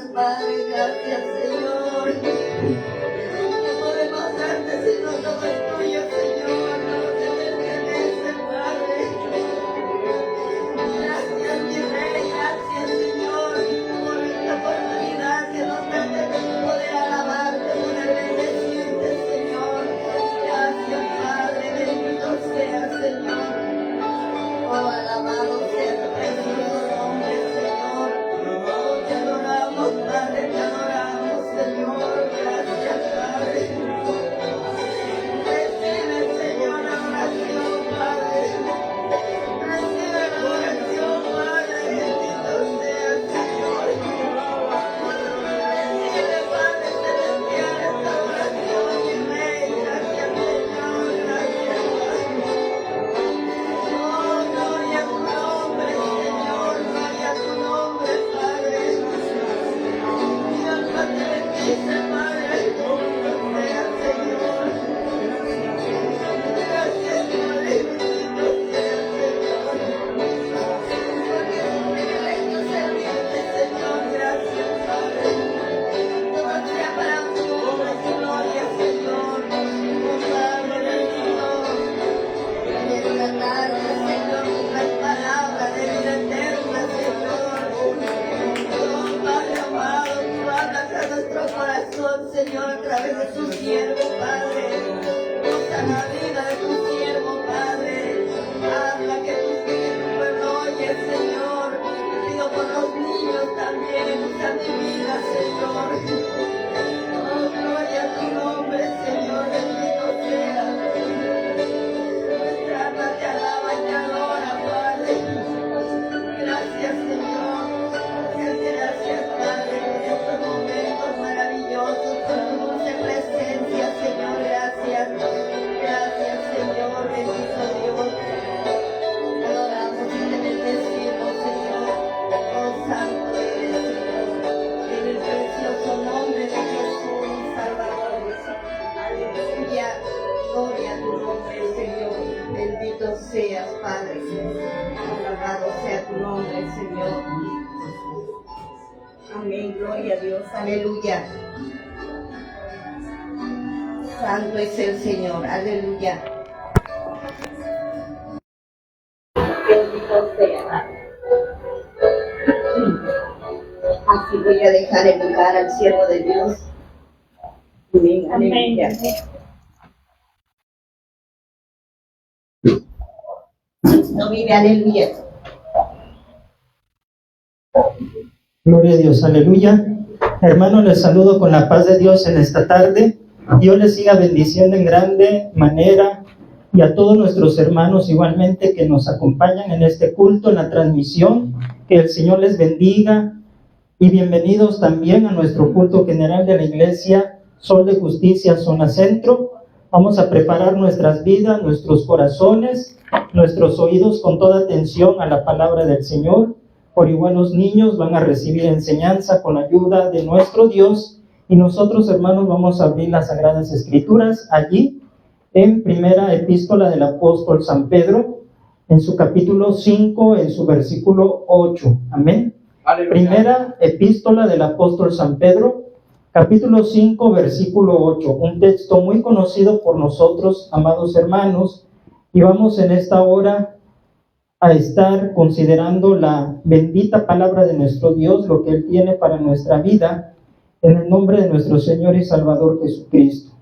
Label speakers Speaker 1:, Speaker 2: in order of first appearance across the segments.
Speaker 1: más, Padre. Gracias, Señor. No podemos darte sino todo es tuyo, Señor. No te pertenece, Padre. Gracias, mi Rey. Gracias, Señor, por esta oportunidad que nos das de poder alabarte, poder bendecirte, Señor. Gracias, Padre. Bendito sea, Señor. Oh, alabado sea tu precioso nombre, Señor. Oh, te adoramos, Padre, te adoramos, Señor. Gracias, Padre. Recibe, Señor, la oración, Padre. Recibe la oración, Padre. Bendito sea, Señor. Recibe, Padre celestial, esta oración, mi Rey. Gracias, Señor. Gracias, Padre. Oh, gloria a tu nombre, Señor, gloria a tu nombre, Padre. Mi alma te bendice, Padre, bendito sea, Señor. Gracias, Padre, bendito sea, Señor. Porque es un privilegio servirte, Señor, gracias, Padre. Todo sea para tu honra y tu gloria, Señor. Oh, Padre bendito. En esta tarde, Señor, las palabras de vida eterna, Señor. Oh, Padre amado, tú hablas a nuestro corazón, Señor, a través de tu siervo, Padre. Usa la vida de tu siervo, Padre. Habla que tu pueblo oye, Señor. Te pido por los niños también, usa mi vida, Señor. Oh, gloria a tu nombre, Señor, bendito sea. Nuestra alma te alaba y te adora, Padre. Gracias, Señor. Gracias, Padre, por estos momentos maravillosos, por tu dulce presencia, Señor. Gracias. Gracias, Señor. Bendito Dios. Te adoramos y te bendecimos, Señor. Oh, santo eres, Señor. En el precioso nombre de Jesús, mi Salvador. Aleluya. Gloria a tu nombre, Señor. Bendito seas, Padre. Alabado sea tu nombre, Señor. Amén. Gloria a Dios. Aleluya. Santo es el Señor. Aleluya. Bendito sea. Así voy a dejar el lugar al siervo de Dios. Amén. Aleluya. No vive, aleluya.
Speaker 2: Gloria a Dios, aleluya. Hermano, les saludo con la paz de Dios en esta tarde. Dios les siga bendiciendo en grande manera y a todos nuestros hermanos igualmente que nos acompañan en este culto, en la transmisión. Que el Señor les bendiga y bienvenidos también a nuestro culto general de la iglesia Sol de Justicia, Zona Centro. Vamos a preparar nuestras vidas, nuestros corazones, nuestros oídos con toda atención a la palabra del Señor. Por igual los niños van a recibir enseñanza con la ayuda de nuestro Dios y nosotros, hermanos, vamos a abrir las Sagradas Escrituras allí en primera epístola del apóstol San Pedro, en su capítulo 5, en su versículo 8. Amén. Aleluya. Primera epístola del apóstol San Pedro, capítulo 5, versículo 8. Un texto muy conocido por nosotros, amados hermanos, y vamos en esta hora a estar considerando la bendita palabra de nuestro Dios, lo que Él tiene para nuestra vida, en el nombre de nuestro Señor y Salvador Jesucristo.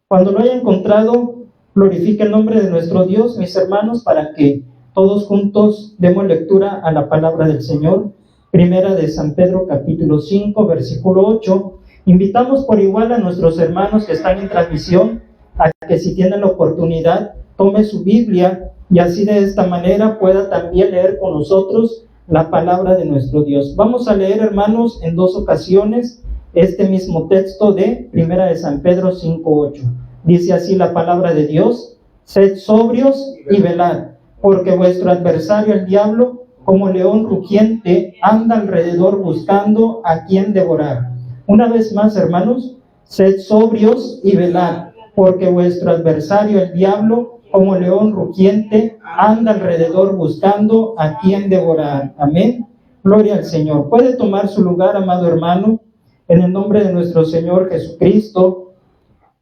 Speaker 2: Cuando lo haya encontrado, glorifique el nombre de nuestro Dios, mis hermanos, para que todos juntos demos lectura a la palabra del Señor. Primera de San Pedro, capítulo 5, versículo 8. Invitamos por igual a nuestros hermanos que están en transmisión a que, si tienen la oportunidad, tome su Biblia y así de esta manera pueda también leer con nosotros la palabra de nuestro Dios. Vamos a leer, hermanos, en dos ocasiones este mismo texto de Primera de San Pedro 5:8. Dice así la palabra de Dios: sed sobrios y velad, porque vuestro adversario el diablo, como león rugiente, anda alrededor buscando a quien devorar. Una vez más, hermanos, sed sobrios y velad, porque vuestro adversario el diablo, como león rugiente, anda alrededor buscando a quien devorar. Amén. Gloria al Señor. Puede tomar su lugar, amado hermano, en el nombre de nuestro Señor Jesucristo.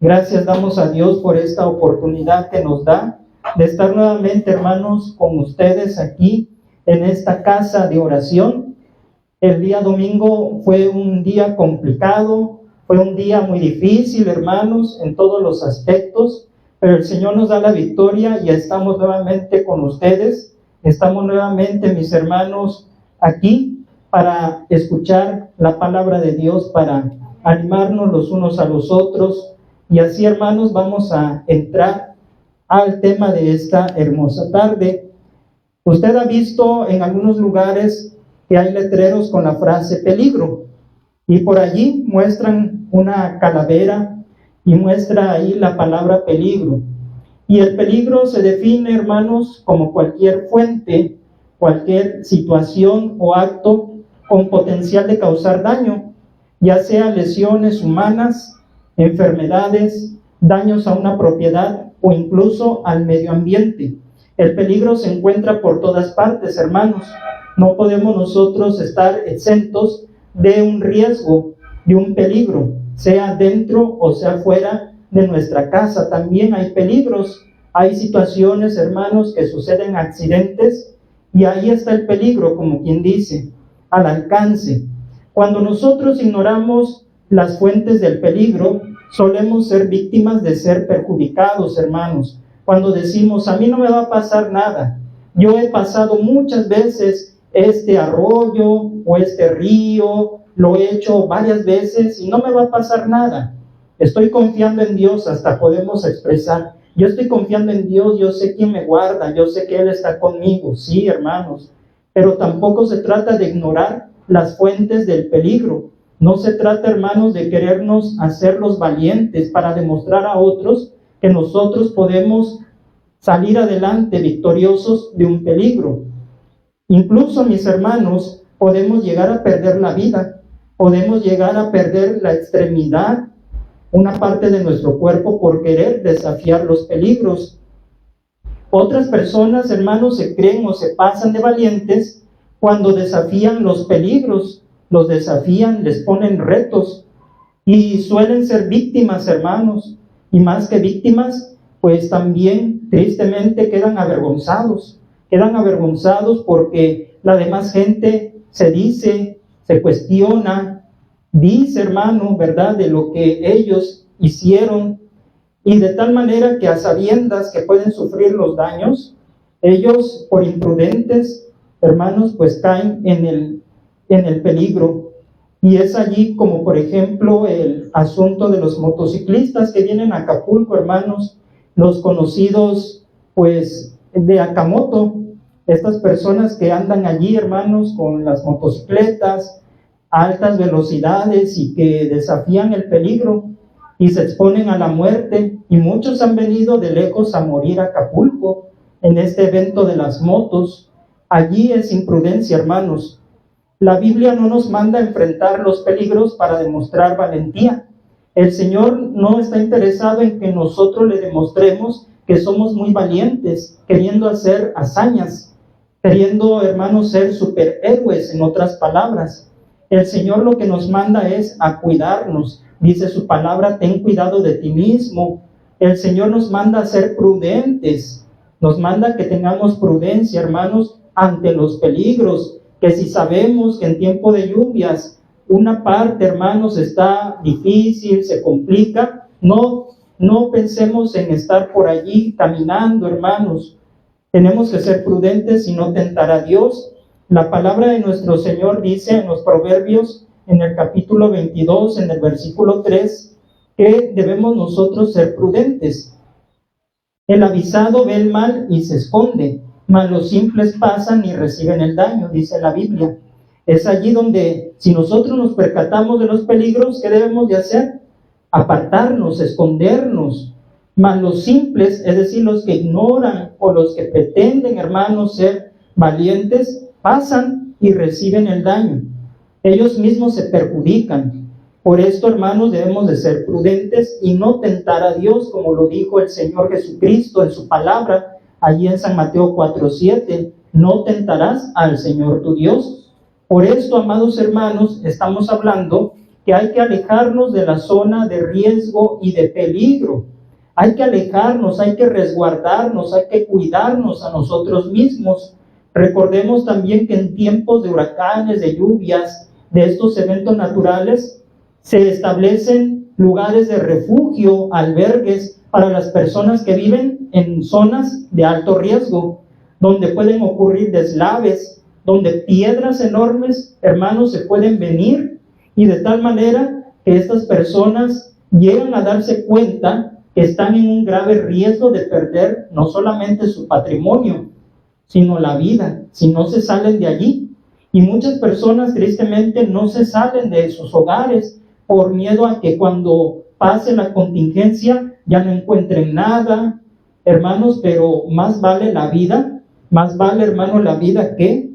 Speaker 2: Gracias damos a Dios por esta oportunidad que nos da de estar nuevamente, hermanos, con ustedes aquí en esta casa de oración. El día domingo fue un día complicado, fue un día muy difícil, hermanos, en todos los aspectos, pero el Señor nos da la victoria y estamos nuevamente con ustedes. Estamos nuevamente, mis hermanos, aquí para escuchar la palabra de Dios, para animarnos los unos a los otros. Y así, hermanos, vamos a entrar al tema de esta hermosa tarde. Usted ha visto en algunos lugares que hay letreros con la frase peligro, y por allí muestran una calavera y muestra ahí la palabra peligro. Y el peligro se define, hermanos, como cualquier fuente, cualquier situación o acto con potencial de causar daño, ya sea lesiones humanas, enfermedades, daños a una propiedad o incluso al medio ambiente. El peligro se encuentra por todas partes, hermanos. No podemos nosotros estar exentos de un riesgo, de un peligro, sea dentro o sea fuera de nuestra casa. También hay peligros, hay situaciones, hermanos, que suceden accidentes y ahí está el peligro, como quien dice, al alcance. Cuando nosotros ignoramos las fuentes del peligro, solemos ser víctimas de ser perjudicados, hermanos. Cuando decimos, a mí no me va a pasar nada, yo he pasado muchas veces este arroyo o este río, lo he hecho varias veces y no me va a pasar nada. Estoy confiando en Dios, hasta podemos expresar, yo estoy confiando en Dios, yo sé quién me guarda, yo sé que Él está conmigo. Sí, hermanos, pero tampoco se trata de ignorar las fuentes del peligro. No se trata, hermanos, de querernos hacer los valientes para demostrar a otros que nosotros podemos salir adelante victoriosos de un peligro. Incluso, mis hermanos, podemos llegar a perder la vida, podemos llegar a perder la extremidad, una parte de nuestro cuerpo por querer desafiar los peligros. Otras personas, hermanos, se creen o se pasan de valientes cuando desafían los peligros, los desafían, les ponen retos y suelen ser víctimas, hermanos, y más que víctimas, pues también tristemente quedan avergonzados porque la demás gente se dice, se cuestiona, dice, hermano, ¿verdad?, de lo que ellos hicieron, y de tal manera que a sabiendas que pueden sufrir los daños, ellos por imprudentes, hermanos, pues caen en el peligro. Y es allí como, por ejemplo, el asunto de los motociclistas que vienen a Acapulco, hermanos, los conocidos, pues, de Akamoto, estas personas que andan allí, hermanos, con las motocicletas a altas velocidades y que desafían el peligro y se exponen a la muerte, y muchos han venido de lejos a morir a Acapulco en este evento de las motos. Allí es imprudencia, hermanos. La Biblia no nos manda a enfrentar los peligros para demostrar valentía. El Señor no está interesado en que nosotros le demostremos que somos muy valientes, queriendo hacer hazañas, queriendo, hermanos, ser superhéroes, en otras palabras. El Señor lo que nos manda es a cuidarnos. Dice su palabra, ten cuidado de ti mismo. El Señor nos manda a ser prudentes, nos manda que tengamos prudencia, hermanos, ante los peligros, que si sabemos que en tiempo de lluvias una parte, hermanos, está difícil, se complica, no pensemos en estar por allí caminando, hermanos. Tenemos que ser prudentes y no tentar a Dios. La palabra de nuestro Señor dice en los Proverbios, en el capítulo 22, en el versículo 3, que debemos nosotros ser prudentes. El avisado ve el mal y se esconde, mas los simples pasan y reciben el daño, dice la Biblia. Es allí donde, si nosotros nos percatamos de los peligros, ¿qué debemos de hacer? Apartarnos, escondernos. Mas los simples, es decir, los que ignoran o los que pretenden, hermanos, ser valientes, pasan y reciben el daño. Ellos mismos se perjudican. Por esto, hermanos, debemos de ser prudentes y no tentar a Dios, como lo dijo el Señor Jesucristo en su palabra, allí en San Mateo 4:7, no tentarás al Señor tu Dios. Por esto, amados hermanos, estamos hablando que hay que alejarnos de la zona de riesgo y de peligro. Hay que alejarnos, hay que resguardarnos, hay que cuidarnos a nosotros mismos. Recordemos también que en tiempos de huracanes, de lluvias, de estos eventos naturales, se establecen lugares de refugio, albergues para las personas que viven en zonas de alto riesgo, donde pueden ocurrir deslaves, donde piedras enormes, hermanos, se pueden venir, y de tal manera que estas personas llegan a darse cuenta que están en un grave riesgo de perder no solamente su patrimonio, sino la vida, si no se salen de allí. Y muchas personas tristemente no se salen de sus hogares por miedo a que cuando pase la contingencia ya no encuentren nada, hermanos, pero más vale la vida, más vale, hermano, la vida que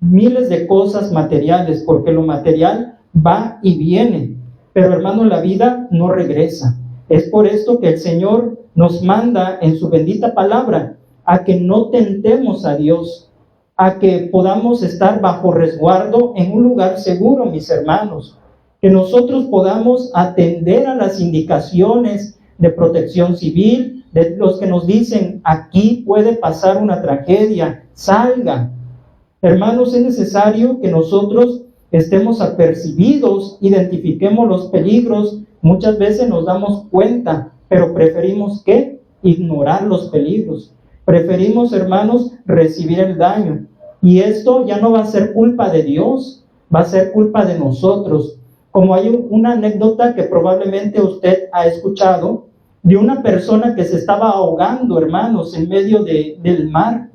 Speaker 2: miles de cosas materiales, porque lo material va y viene, pero hermano, la vida no regresa. Es por esto que el Señor nos manda en su bendita palabra a que no tentemos a Dios, a que podamos estar bajo resguardo en un lugar seguro, mis hermanos, que nosotros podamos atender a las indicaciones de protección civil, de los que nos dicen, aquí puede pasar una tragedia, salga. Hermanos, es necesario que nosotros estemos apercibidos, identifiquemos los peligros. Muchas veces nos damos cuenta, pero preferimos ¿qué? Ignorar los peligros. Preferimos, hermanos, recibir el daño. Y esto ya no va a ser culpa de Dios, va a ser culpa de nosotros. Como hay una anécdota que probablemente usted ha escuchado, de una persona que se estaba ahogando, hermanos, en medio del mar.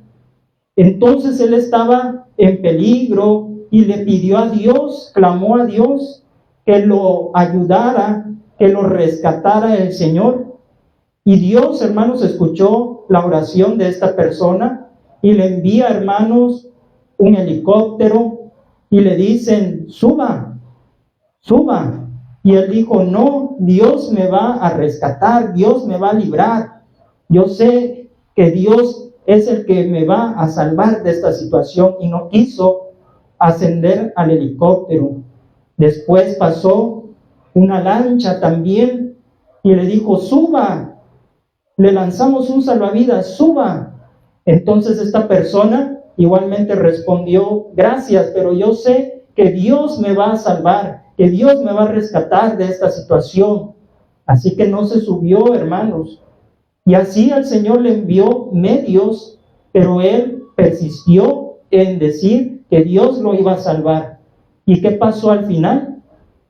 Speaker 2: Entonces él estaba en peligro y le pidió a Dios, clamó a Dios que lo ayudara, que lo rescatara el Señor. Y Dios, hermanos, escuchó la oración de esta persona y le envía, hermanos, un helicóptero y le dicen, suba. Y él dijo, no, Dios me va a rescatar, Dios me va a librar. Yo sé que Dios es el que me va a salvar de esta situación, y no quiso ascender al helicóptero. Después pasó una lancha también y le dijo, suba. Le lanzamos un salvavidas, suba. Entonces esta persona igualmente respondió, gracias, pero yo sé que Dios me va a salvar, que Dios me va a rescatar de esta situación. Así que no se subió, hermanos. Y así el Señor le envió medios, pero él persistió en decir que Dios lo iba a salvar. ¿Y qué pasó al final?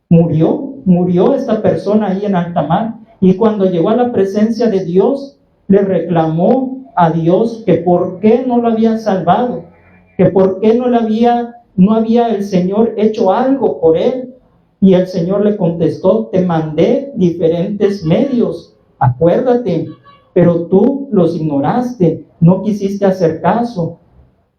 Speaker 2: Murió esta persona ahí en alta mar. Y cuando llegó a la presencia de Dios, le reclamó a Dios que por qué no lo había salvado, que por qué no había el Señor hecho algo por él. Y el Señor le contestó, te mandé diferentes medios, acuérdate, pero tú los ignoraste, no quisiste hacer caso.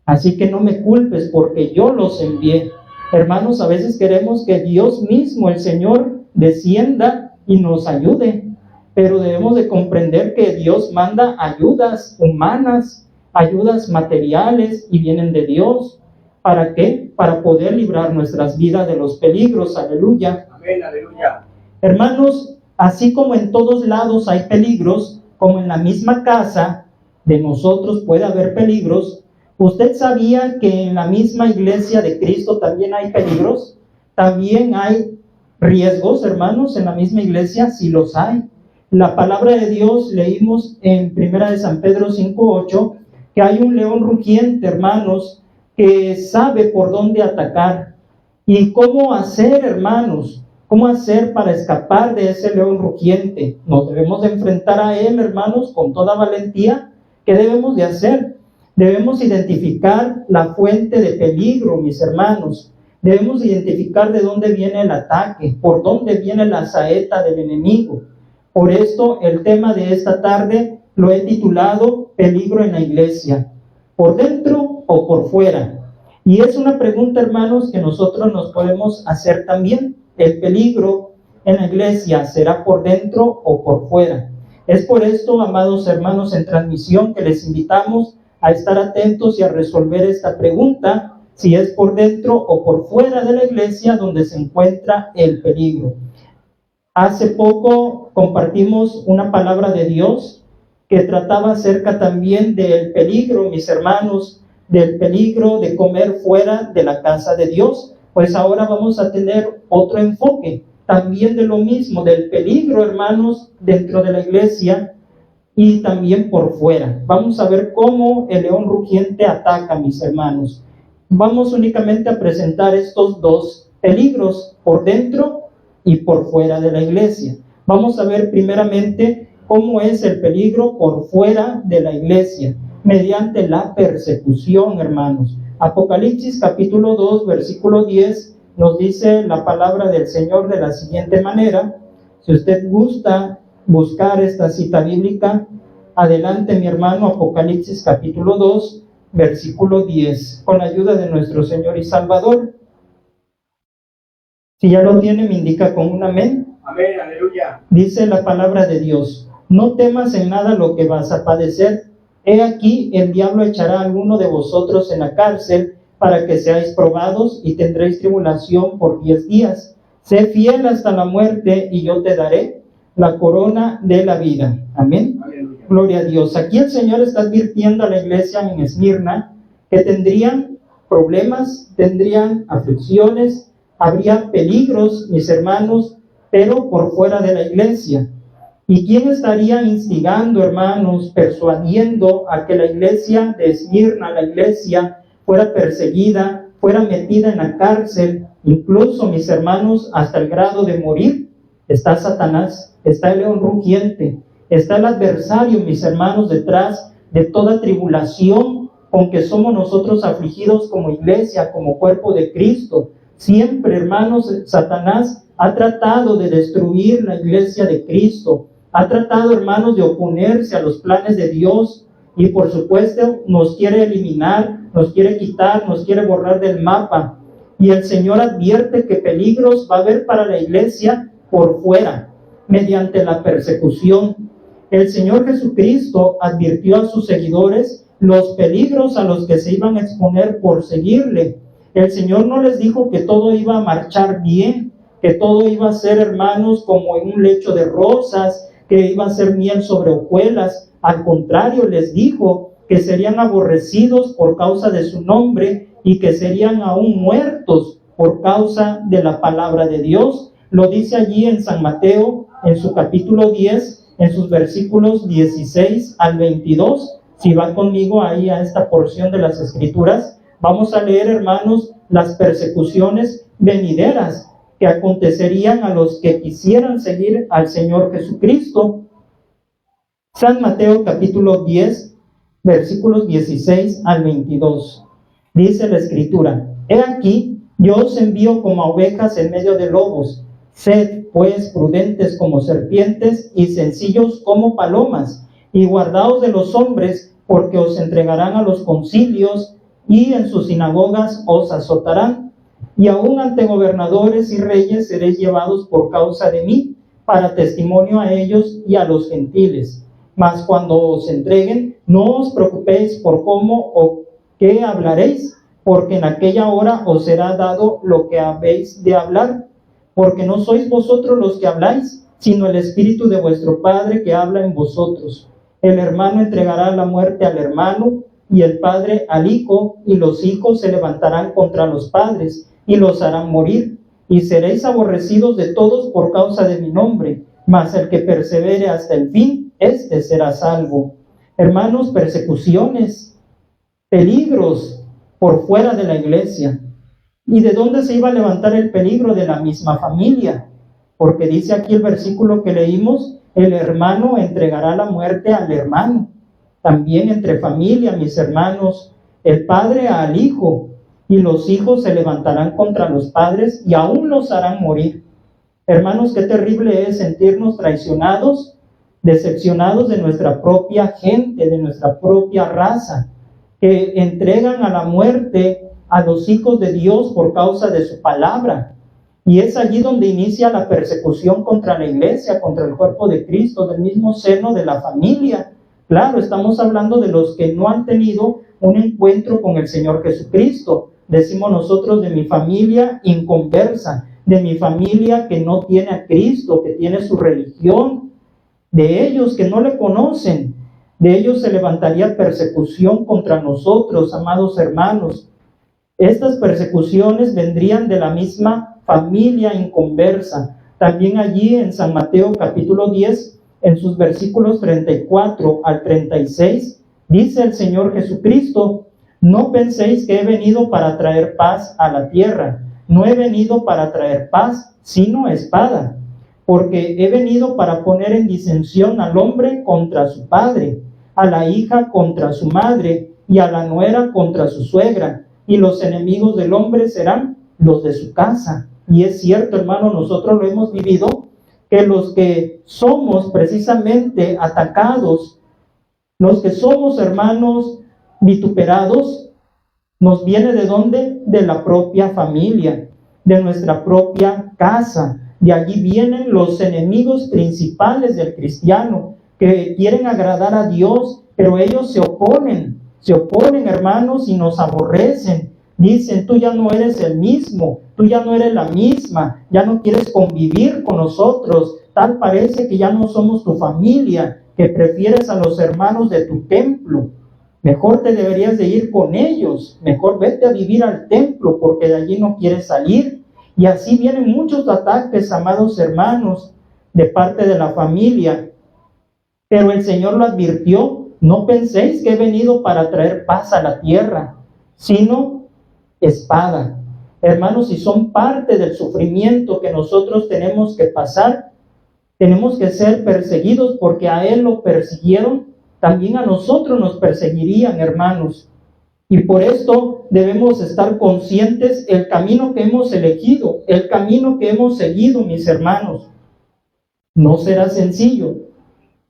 Speaker 2: Así que no me culpes porque yo los envié. Hermanos, a veces queremos que Dios mismo, el Señor, descienda y nos ayude, pero debemos de comprender que Dios manda ayudas humanas, ayudas materiales, y vienen de Dios. ¿Para qué? Para poder librar nuestras vidas de los peligros. Aleluya.
Speaker 3: Amén, aleluya.
Speaker 2: Hermanos, así como en todos lados hay peligros, como en la misma casa de nosotros puede haber peligros, ¿usted sabía que en la misma iglesia de Cristo también hay peligros? También hay riesgos, hermanos, en la misma iglesia, sí los hay. La palabra de Dios leímos en 1 de San Pedro 5:8, que hay un león rugiente, hermanos, que sabe por dónde atacar. ¿Y cómo hacer, hermanos? ¿Cómo hacer para escapar de ese león rugiente? Nos debemos de enfrentar a él, hermanos, con toda valentía. ¿Qué debemos de hacer? Debemos identificar la fuente de peligro, mis hermanos. Debemos identificar de dónde viene el ataque, por dónde viene la saeta del enemigo. Por esto, el tema de esta tarde lo he titulado Peligro en la iglesia. ¿Por dentro o por fuera? Y es una pregunta, hermanos, que nosotros nos podemos hacer también. ¿El peligro en la iglesia será por dentro o por fuera? Es por esto, amados hermanos en transmisión, que les invitamos a estar atentos y a resolver esta pregunta, si es por dentro o por fuera de la iglesia donde se encuentra el peligro. Hace poco compartimos una palabra de Dios que trataba acerca también del peligro, mis hermanos, del peligro de comer fuera de la casa de Dios. Pues ahora vamos a tener otro enfoque, también de lo mismo, del peligro, hermanos, dentro de la iglesia y también por fuera. Vamos a ver cómo el león rugiente ataca, mis hermanos. Vamos únicamente a presentar estos dos peligros, por dentro y por fuera de la iglesia. Vamos a ver primeramente cómo es el peligro por fuera de la iglesia, mediante la persecución, hermanos. Apocalipsis capítulo 2, versículo 10, nos dice la palabra del Señor de la siguiente manera. Si usted gusta buscar esta cita bíblica, adelante, mi hermano. Apocalipsis capítulo 2, versículo 10, con la ayuda de nuestro Señor y Salvador. Si ya lo tiene, me indica con un amén.
Speaker 3: Amén, aleluya.
Speaker 2: Dice la palabra de Dios: no temas en nada lo que vas a padecer. He aquí, el diablo echará a alguno de vosotros en la cárcel para que seáis probados y tendréis tribulación por 10 días. Sé fiel hasta la muerte y yo te daré la corona de la vida. Amén.
Speaker 3: Aleluya.
Speaker 2: Gloria a Dios. Aquí el Señor está advirtiendo a la iglesia en Esmirna que tendrían problemas, tendrían aflicciones, habría peligros, mis hermanos, pero por fuera de la iglesia. ¿Y quién estaría instigando, hermanos, persuadiendo a que la iglesia de Esmirna, la iglesia, fuera perseguida, fuera metida en la cárcel, incluso, mis hermanos, hasta el grado de morir? Está Satanás, está el león rugiente, está el adversario, mis hermanos, detrás de toda tribulación con que somos nosotros afligidos como iglesia, como cuerpo de Cristo. Siempre, hermanos, Satanás ha tratado de destruir la iglesia de Cristo, ha tratado, hermanos, de oponerse a los planes de Dios y, por supuesto, nos quiere eliminar, nos quiere quitar, nos quiere borrar del mapa. Y el Señor advierte que peligros va a haber para la iglesia por fuera, mediante la persecución. El Señor Jesucristo advirtió a sus seguidores los peligros a los que se iban a exponer por seguirle. El Señor no les dijo que todo iba a marchar bien, que todo iba a ser, hermanos, como en un lecho de rosas, que iba a ser miel sobre hojuelas. Al contrario, les dijo que serían aborrecidos por causa de su nombre y que serían aún muertos por causa de la palabra de Dios. Lo dice allí en San Mateo, en su capítulo 10, en sus versículos 16 al 22. Si va conmigo ahí a esta porción de las Escrituras, vamos a leer, hermanos, las persecuciones venideras que acontecerían a los que quisieran seguir al Señor Jesucristo. San Mateo capítulo 10, versículos 16 al 22. Dice la Escritura: He aquí, yo os envío como a ovejas en medio de lobos. Sed, pues, prudentes como serpientes y sencillos como palomas, y guardaos de los hombres, porque os entregarán a los concilios, y en sus sinagogas os azotarán. Y aún ante gobernadores y reyes seréis llevados por causa de mí, para testimonio a ellos y a los gentiles. Mas cuando os entreguen, no os preocupéis por cómo o qué hablaréis, porque en aquella hora os será dado lo que habéis de hablar, porque no sois vosotros los que habláis, sino el Espíritu de vuestro Padre que habla en vosotros. El hermano entregará la muerte al hermano, y el padre al hijo, y los hijos se levantarán contra los padres, y los harán morir, y seréis aborrecidos de todos por causa de mi nombre, mas el que persevere hasta el fin, éste será salvo. Hermanos, persecuciones, peligros por fuera de la iglesia. ¿Y de dónde se iba a levantar el peligro? De la misma familia, porque dice aquí el versículo que leímos: el hermano entregará la muerte al hermano. También entre familia, mis hermanos, el padre al hijo, y los hijos se levantarán contra los padres y aún los harán morir. Hermanos, qué terrible es sentirnos traicionados, decepcionados de nuestra propia gente, de nuestra propia raza, que entregan a la muerte a los hijos de Dios por causa de su palabra. Y es allí donde inicia la persecución contra la iglesia, contra el cuerpo de Cristo, del mismo seno de la familia. Claro, estamos hablando de los que no han tenido un encuentro con el Señor Jesucristo. decimos nosotros, de mi familia inconversa, de mi familia que no tiene a Cristo, que tiene su religión, de ellos que no le conocen. De ellos se levantaría persecución contra nosotros, amados hermanos. Estas persecuciones vendrían de la misma familia inconversa. También allí en San Mateo capítulo 10, en sus versículos 34 al 36, dice el Señor Jesucristo: no penséis que he venido para traer paz a la tierra. No he venido para traer paz, sino espada. Porque he venido para poner en disensión al hombre contra su padre, a la hija contra su madre, y a la nuera contra su suegra. Y los enemigos del hombre serán los de su casa. Y es cierto, hermano, nosotros lo hemos vivido, que los que somos precisamente atacados, los que somos, hermanos, vituperados, nos viene ¿de dónde? De la propia familia, de nuestra propia casa. De allí vienen los enemigos principales del cristiano, que quieren agradar a Dios, pero ellos se oponen, hermanos, y nos aborrecen. Dicen: tú ya no eres el mismo, tú ya no eres la misma, ya no quieres convivir con nosotros, tal parece que ya no somos tu familia, que prefieres a los hermanos de tu templo. Mejor te deberías de ir con ellos, mejor vete a vivir al templo, porque de allí no quieres salir. Y así vienen muchos ataques, amados hermanos, de parte de la familia. Pero el Señor lo advirtió: no penséis que he venido para traer paz a la tierra, sino espada. Hermanos, si son parte del sufrimiento que nosotros tenemos que pasar, tenemos que ser perseguidos, porque a Él lo persiguieron, también a nosotros nos perseguirían, hermanos. Y por esto debemos estar conscientes el camino que hemos elegido, el camino que hemos seguido, mis hermanos. No será sencillo,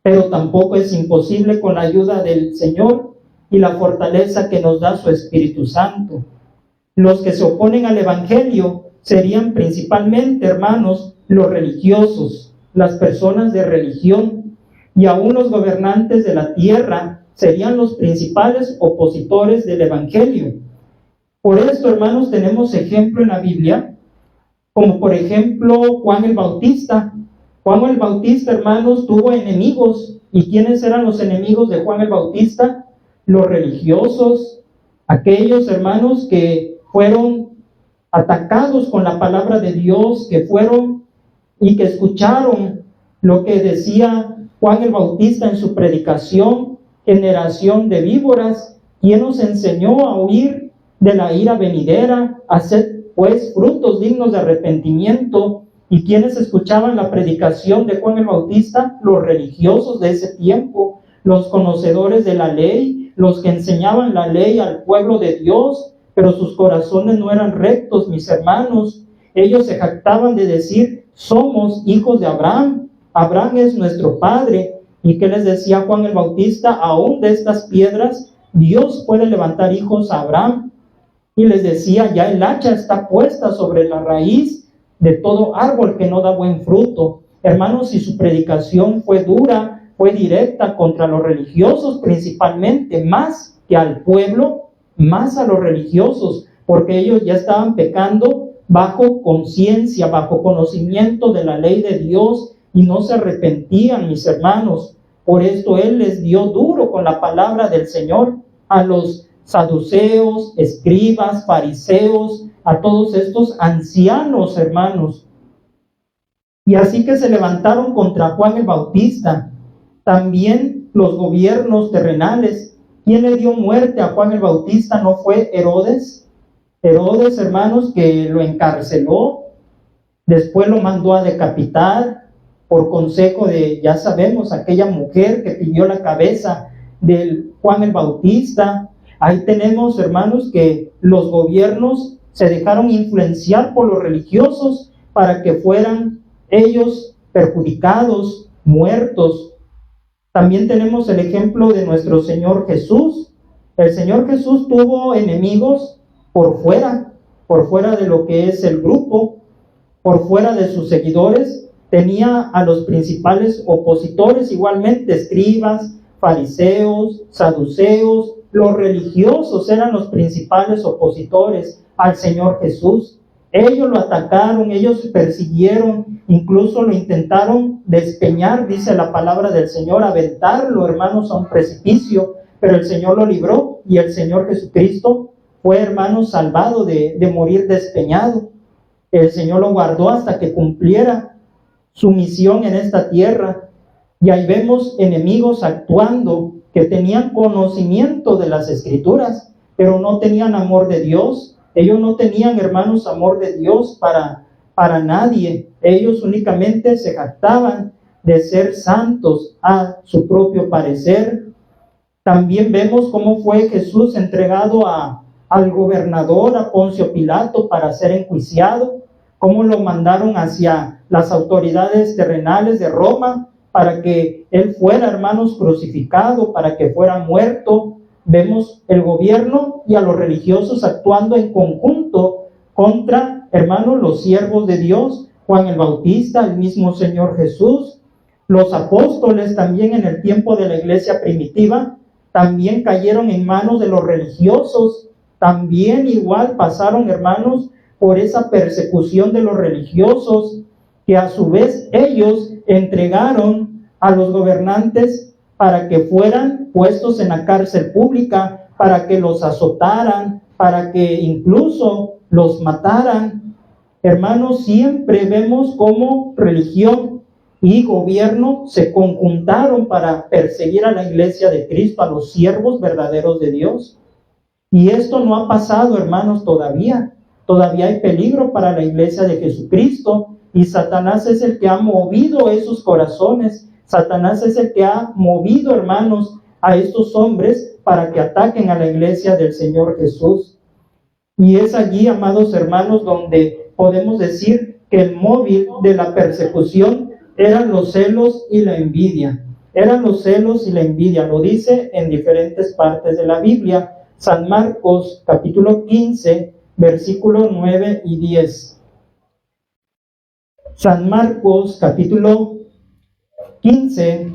Speaker 2: pero tampoco es imposible con la ayuda del Señor y la fortaleza que nos da su Espíritu Santo. Los que se oponen al Evangelio serían principalmente, hermanos, los religiosos, las personas de religión, y aún los gobernantes de la tierra serían los principales opositores del Evangelio. Por esto, hermanos, tenemos ejemplo en la Biblia, como por ejemplo Juan el Bautista. Juan el Bautista, hermanos, tuvo enemigos. ¿Y quiénes eran los enemigos de Juan el Bautista? Los religiosos, aquellos, hermanos, que fueron atacados con la palabra de Dios, que fueron y que escucharon lo que decía Juan el Bautista en su predicación: generación de víboras, ¿quién nos enseñó a huir de la ira venidera? Haced pues frutos dignos de arrepentimiento. ¿Y quiénes escuchaban la predicación de Juan el Bautista? Los religiosos de ese tiempo, los conocedores de la ley, los que enseñaban la ley al pueblo de Dios, pero sus corazones no eran rectos, mis hermanos. Ellos se jactaban de decir: somos hijos de Abraham, Abraham es nuestro padre. ¿Y qué les decía Juan el Bautista? Aún de estas piedras Dios puede levantar hijos a Abraham. Y les decía: ya el hacha está puesta sobre la raíz de todo árbol que no da buen fruto. Hermanos, si su predicación fue dura, fue directa contra los religiosos principalmente, más que al pueblo, más a los religiosos, porque ellos ya estaban pecando bajo conciencia, bajo conocimiento de la ley de Dios, y no se arrepentían, mis hermanos. Por esto Él les dio duro con la palabra del Señor a los saduceos, escribas, fariseos, a todos estos ancianos, hermanos. Y así que se levantaron contra Juan el Bautista. También los gobiernos terrenales. ¿Quién le dio muerte a Juan el Bautista? ¿No fue Herodes? Herodes, hermanos, que lo encarceló, después lo mandó a decapitar por consejo de, ya sabemos, aquella mujer que pidió la cabeza de Juan el Bautista. Ahí tenemos, hermanos, que los gobiernos se dejaron influenciar por los religiosos para que fueran ellos perjudicados, muertos. También tenemos el ejemplo de nuestro Señor Jesús. El Señor Jesús tuvo enemigos por fuera de lo que es el grupo, por fuera de sus seguidores. Tenía a los principales opositores igualmente, escribas, fariseos, saduceos, los religiosos eran los principales opositores al Señor Jesús. Ellos lo atacaron, ellos persiguieron, incluso lo intentaron despeñar, dice la palabra del Señor, aventarlo, hermanos, a un precipicio, pero el Señor lo libró y el Señor Jesucristo fue, hermanos, salvado de morir despeñado. El Señor lo guardó hasta que cumpliera su misión en esta tierra. Y ahí vemos enemigos actuando que tenían conocimiento de las Escrituras, pero no tenían amor de Dios. Ellos no tenían, hermanos, amor de Dios para nadie. Ellos únicamente se jactaban de ser santos a su propio parecer. También vemos cómo fue Jesús entregado al gobernador, a Poncio Pilato, para ser enjuiciado, cómo lo mandaron hacia las autoridades terrenales de Roma para que él fuera, hermanos, crucificado, para que fuera muerto. Vemos el gobierno y a los religiosos actuando en conjunto contra, hermanos, los siervos de Dios, Juan el Bautista, el mismo Señor Jesús. Los apóstoles también en el tiempo de la iglesia primitiva también cayeron en manos de los religiosos. También igual pasaron, hermanos, por esa persecución de los religiosos, que a su vez ellos entregaron a los gobernantes para que fueran puestos en la cárcel pública, para que los azotaran, para que incluso los mataran. Hermanos, siempre vemos cómo religión y gobierno se conjuntaron para perseguir a la iglesia de Cristo, a los siervos verdaderos de Dios. Y esto no ha pasado, hermanos, todavía. Todavía hay peligro para la iglesia de Jesucristo, y Satanás es el que ha movido esos corazones. Satanás es el que ha movido, hermanos, a estos hombres para que ataquen a la iglesia del Señor Jesús. Y es allí, amados hermanos, donde podemos decir que el móvil de la persecución eran los celos y la envidia. Eran los celos y la envidia. Lo dice en diferentes partes de la Biblia. San Marcos, capítulo 15, versículos 9 y 10. San Marcos, capítulo 15,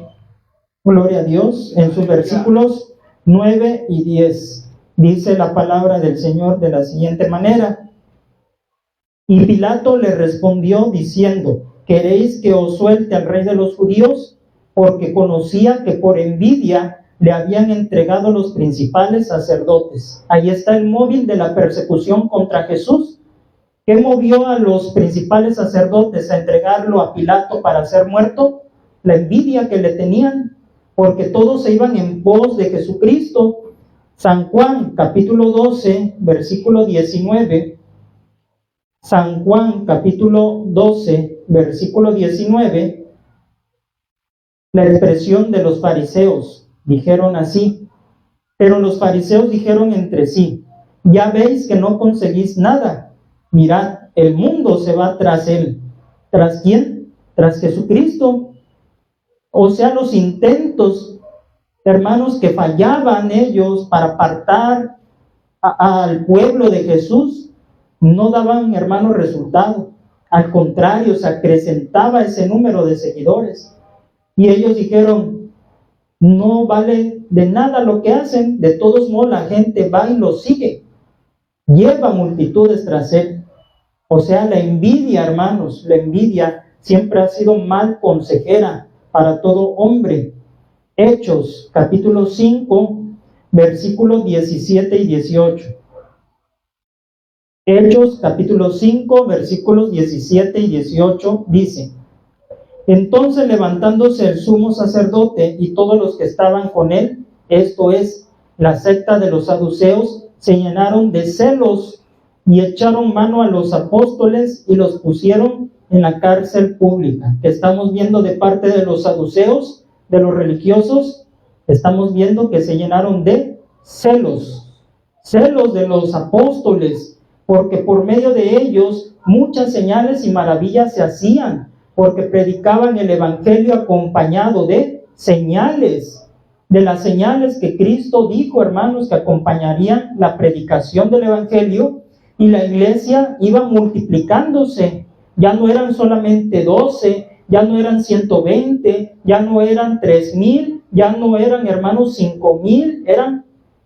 Speaker 2: gloria a Dios, en sus versículos 9 y 10. Dice la palabra del Señor de la siguiente manera: y Pilato le respondió diciendo: ¿queréis que os suelte al rey de los judíos? Porque conocía que por envidia le habían entregado los principales sacerdotes. Ahí está el móvil de la persecución contra Jesús. ¿Qué movió a los principales sacerdotes a entregarlo a Pilato para ser muerto? La envidia que le tenían, porque todos se iban en pos de Jesucristo. San Juan, capítulo 12, versículo 19. San Juan, capítulo 12, versículo 19. La expresión de los fariseos. Dijeron así: pero los fariseos dijeron entre sí: ya veis que no conseguís nada. Mirad, el mundo se va tras él. ¿Tras quién? Tras Jesucristo. O sea, los intentos, hermanos, que fallaban ellos para apartar al pueblo de Jesús, no daban, hermanos, resultado. Al contrario, se acrecentaba ese número de seguidores. Y ellos dijeron: no vale de nada lo que hacen, de todos modos la gente va y lo sigue, lleva multitudes tras él. O sea, la envidia, hermanos, la envidia siempre ha sido mal consejera para todo hombre. Hechos, capítulo 5, versículos 17 y 18. Hechos, capítulo 5, versículos 17 y 18, dice: entonces, levantándose el sumo sacerdote y todos los que estaban con él, esto es, la secta de los saduceos, se llenaron de celos y echaron mano a los apóstoles y los pusieron en la cárcel pública. Que estamos viendo de parte de los saduceos, de los religiosos, estamos viendo que se llenaron de celos de los apóstoles, porque por medio de ellos muchas señales y maravillas se hacían, porque predicaban el evangelio acompañado de señales, de las señales que Cristo dijo, hermanos, que acompañarían la predicación del evangelio, y la iglesia iba multiplicándose. Ya no eran solamente 12, ya no eran 120, ya no eran 3,000, ya no eran, hermanos, 5,000, eran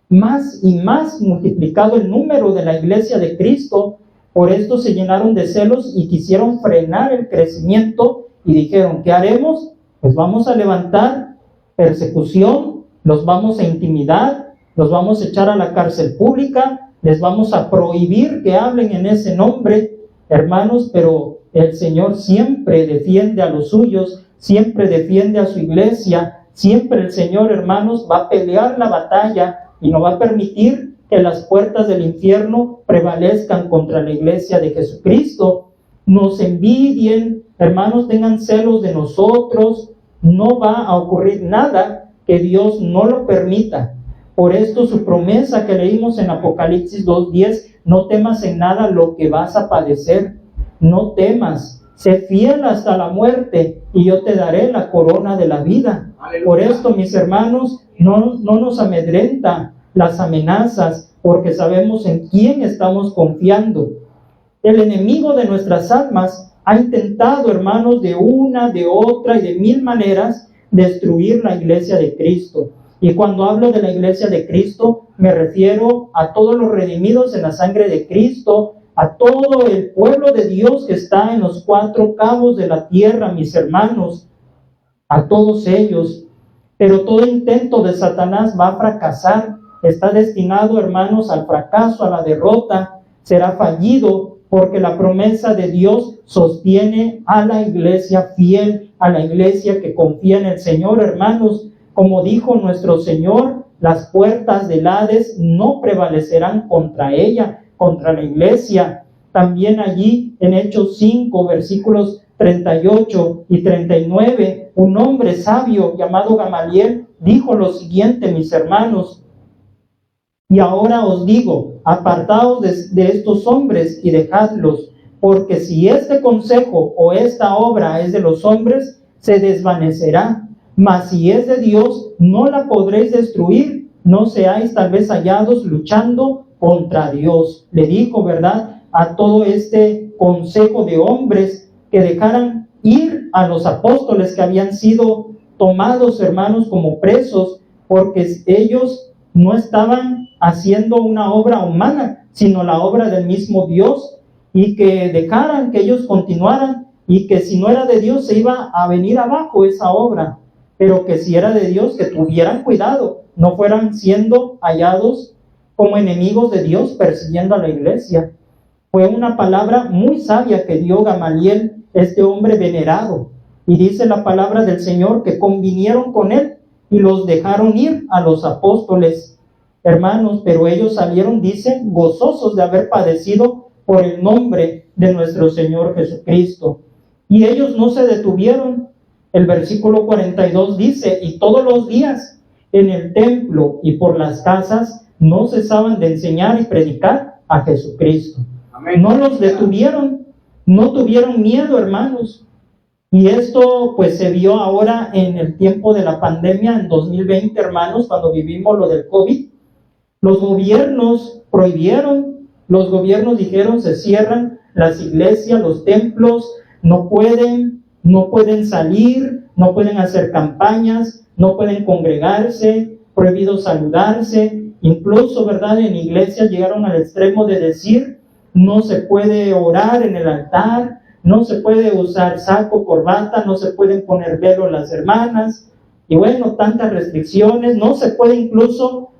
Speaker 2: más y más multiplicado el número de la iglesia de Cristo. Por esto se llenaron de celos y quisieron frenar el crecimiento y dijeron, ¿qué haremos? Pues vamos a levantar persecución, los vamos a intimidar, los vamos a echar a la cárcel pública, les vamos a prohibir que hablen en ese nombre, hermanos, pero el Señor siempre defiende a los suyos, siempre defiende a su iglesia, siempre el Señor, hermanos, va a pelear la batalla y no va a permitir que las puertas del infierno prevalezcan contra la iglesia de Jesucristo. Nos envidien, hermanos, tengan celos de nosotros, no va a ocurrir nada que Dios no lo permita. Por esto su promesa que leímos en Apocalipsis 2:10, no temas en nada lo que vas a padecer, no temas, sé fiel hasta la muerte y yo te daré la corona de la vida. Por esto, mis hermanos, no nos amedrenta las amenazas, porque sabemos en quién estamos confiando. El enemigo de nuestras almas ha intentado, hermanos, de una, de otra y de mil maneras destruir la iglesia de Cristo. Y cuando hablo de la iglesia de Cristo, me refiero a todos los redimidos en la sangre de Cristo, a todo el pueblo de Dios que está en los cuatro cabos de la tierra, mis hermanos, a todos ellos. Pero todo intento de Satanás va a fracasar, está destinado, hermanos, al fracaso, a la derrota, será fallido, porque la promesa de Dios sostiene a la iglesia fiel, a la iglesia que confía en el Señor, hermanos. Como dijo nuestro Señor, las puertas del Hades no prevalecerán contra ella, contra la iglesia. También allí en Hechos 5, versículos 38 y 39, un hombre sabio llamado Gamaliel dijo lo siguiente, mis hermanos: y ahora os digo, apartaos de estos hombres y dejadlos, porque si este consejo o esta obra es de los hombres, se desvanecerá. Mas si es de Dios, no la podréis destruir, no seáis tal vez hallados luchando contra Dios. Le dijo, ¿verdad?, a todo este consejo de hombres que dejaran ir a los apóstoles que habían sido tomados, hermanos, como presos, porque ellos no estaban haciendo una obra humana, sino la obra del mismo Dios, y que dejaran que ellos continuaran, y que si no era de Dios se iba a venir abajo esa obra, pero que si era de Dios, que tuvieran cuidado, no fueran siendo hallados como enemigos de Dios persiguiendo a la iglesia. Fue una palabra muy sabia que dio Gamaliel, este hombre venerado, y dice la palabra del Señor que convinieron con él y los dejaron ir a los apóstoles, hermanos, pero ellos salieron, dice, gozosos de haber padecido por el nombre de nuestro Señor Jesucristo. Y ellos no se detuvieron. El versículo 42 dice, y todos los días en el templo y por las casas no cesaban de enseñar y predicar a Jesucristo. Amén. No los detuvieron, no tuvieron miedo, hermanos. Y esto pues se vio ahora en el tiempo de la pandemia, en 2020, hermanos, cuando vivimos lo del COVID. Los gobiernos prohibieron, los gobiernos dijeron, se cierran las iglesias, los templos, no pueden salir, no pueden hacer campañas, no pueden congregarse, prohibido saludarse. Incluso, ¿verdad?, en iglesias llegaron al extremo de decir, no se puede orar en el altar, no se puede usar saco, corbata, no se pueden poner velo las hermanas, y bueno, tantas restricciones, no se puede incluso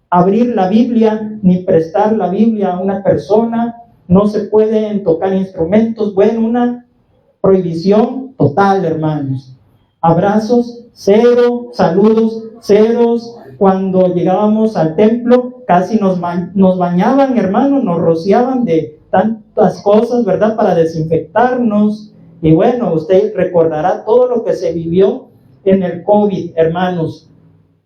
Speaker 2: abrir la Biblia, ni prestar la Biblia a una persona, no se pueden tocar instrumentos, bueno, una prohibición total, hermanos. Abrazos, cero, saludos, ceros. Cuando llegábamos al templo, casi nos bañaban, hermanos, nos rociaban de tantas cosas, ¿verdad?, para desinfectarnos. Y bueno, usted recordará todo lo que se vivió en el COVID, hermanos.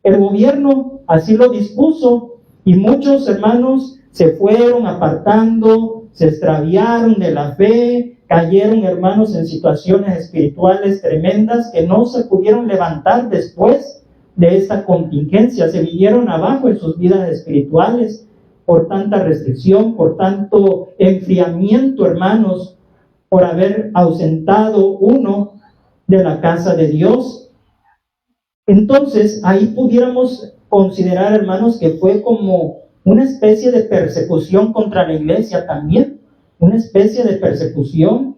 Speaker 2: El gobierno así lo dispuso y muchos, hermanos, se fueron apartando, se extraviaron de la fe, cayeron, hermanos, en situaciones espirituales tremendas que no se pudieron levantar después de esta contingencia. Se vinieron abajo en sus vidas espirituales por tanta restricción, por tanto enfriamiento, hermanos, por haber ausentado uno de la casa de Dios. Entonces, ahí pudiéramos considerar, hermanos, que fue como una especie de persecución contra la iglesia también, una especie de persecución,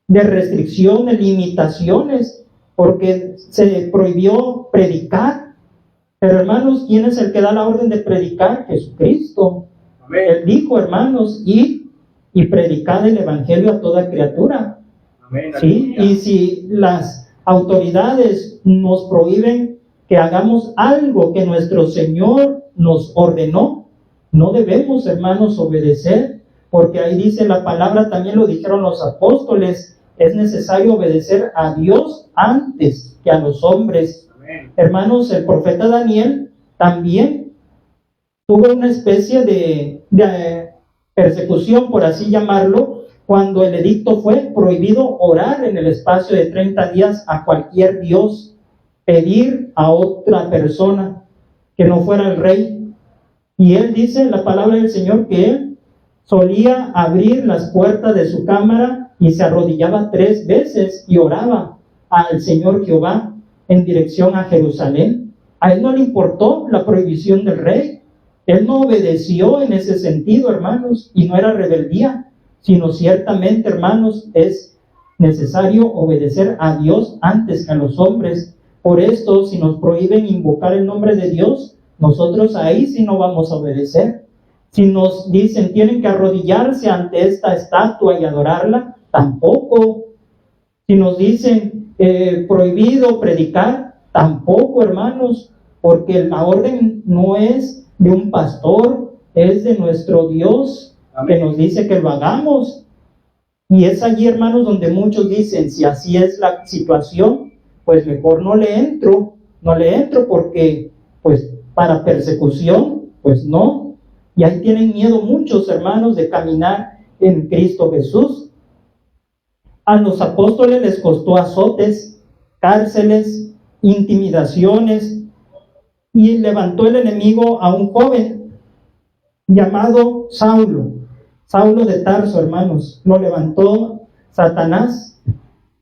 Speaker 2: de restricción, de limitaciones, porque se prohibió predicar. Pero hermanos, ¿quién es el que da la orden de predicar? Jesucristo.
Speaker 3: Amén.
Speaker 2: Él dijo, hermanos, id y predicad el evangelio a toda criatura.
Speaker 3: Amén.
Speaker 2: ¿Sí?
Speaker 3: Aleluya.
Speaker 2: Y si las autoridades nos prohíben que hagamos algo que nuestro Señor nos ordenó, no debemos, hermanos, obedecer, porque ahí dice la palabra, también lo dijeron los apóstoles, es necesario obedecer a Dios antes que a los hombres.
Speaker 3: Amén.
Speaker 2: Hermanos, el profeta Daniel también tuvo una especie de persecución, por así llamarlo, cuando el edicto fue prohibido orar en el espacio de 30 días a cualquier dios, pedir a otra persona que no fuera el rey. Y él dice en la palabra del Señor que él solía abrir las puertas de su cámara y se arrodillaba 3 veces y oraba al Señor Jehová en dirección a Jerusalén. A él no le importó la prohibición del rey. Él no obedeció en ese sentido, hermanos, y no era rebeldía, sino ciertamente, hermanos, es necesario obedecer a Dios antes que a los hombres. Por esto, si nos prohíben invocar el nombre de Dios, nosotros ahí sí no vamos a obedecer. Si nos dicen tienen que arrodillarse ante esta estatua y adorarla, tampoco. Si nos dicen prohibido predicar, tampoco, hermanos, porque la orden no es de un pastor, es de nuestro Dios. Amén. Que nos dice que lo hagamos. Y es allí, hermanos, donde muchos dicen, si así es la situación, pues mejor no le entro porque, pues, para persecución, pues no. Y ahí tienen miedo muchos, hermanos, de caminar en Cristo Jesús. A los apóstoles les costó azotes, cárceles, intimidaciones, y levantó el enemigo a un joven llamado Saulo de Tarso, hermanos. Lo levantó Satanás,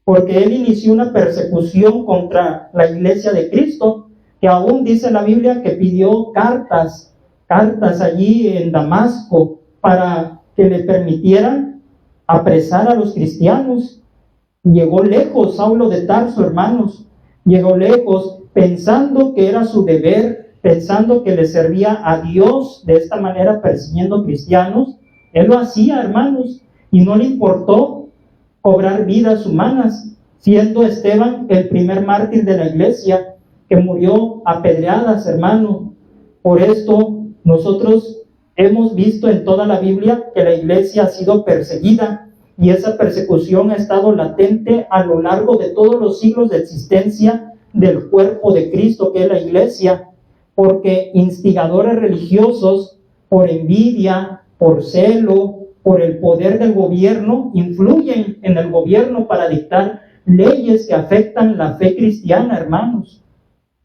Speaker 2: porque él inició una persecución contra la iglesia de Cristo, que aún dice la Biblia que pidió cartas allí en Damasco para que le permitieran apresar a los cristianos. Llegó lejos Saulo de Tarso, hermanos, llegó lejos pensando que era su deber, pensando que le servía a Dios de esta manera persiguiendo cristianos. Él lo hacía, hermanos, y no le importó cobrar vidas humanas, siendo Esteban el primer mártir de la iglesia que murió apedreadas, hermano. Por esto nosotros hemos visto en toda la Biblia que la iglesia ha sido perseguida, y esa persecución ha estado latente a lo largo de todos los siglos de existencia del cuerpo de Cristo, que es la iglesia, porque instigadores religiosos, por envidia, por celo, por el poder del gobierno, influyen en el gobierno para dictar leyes que afectan la fe cristiana, hermanos.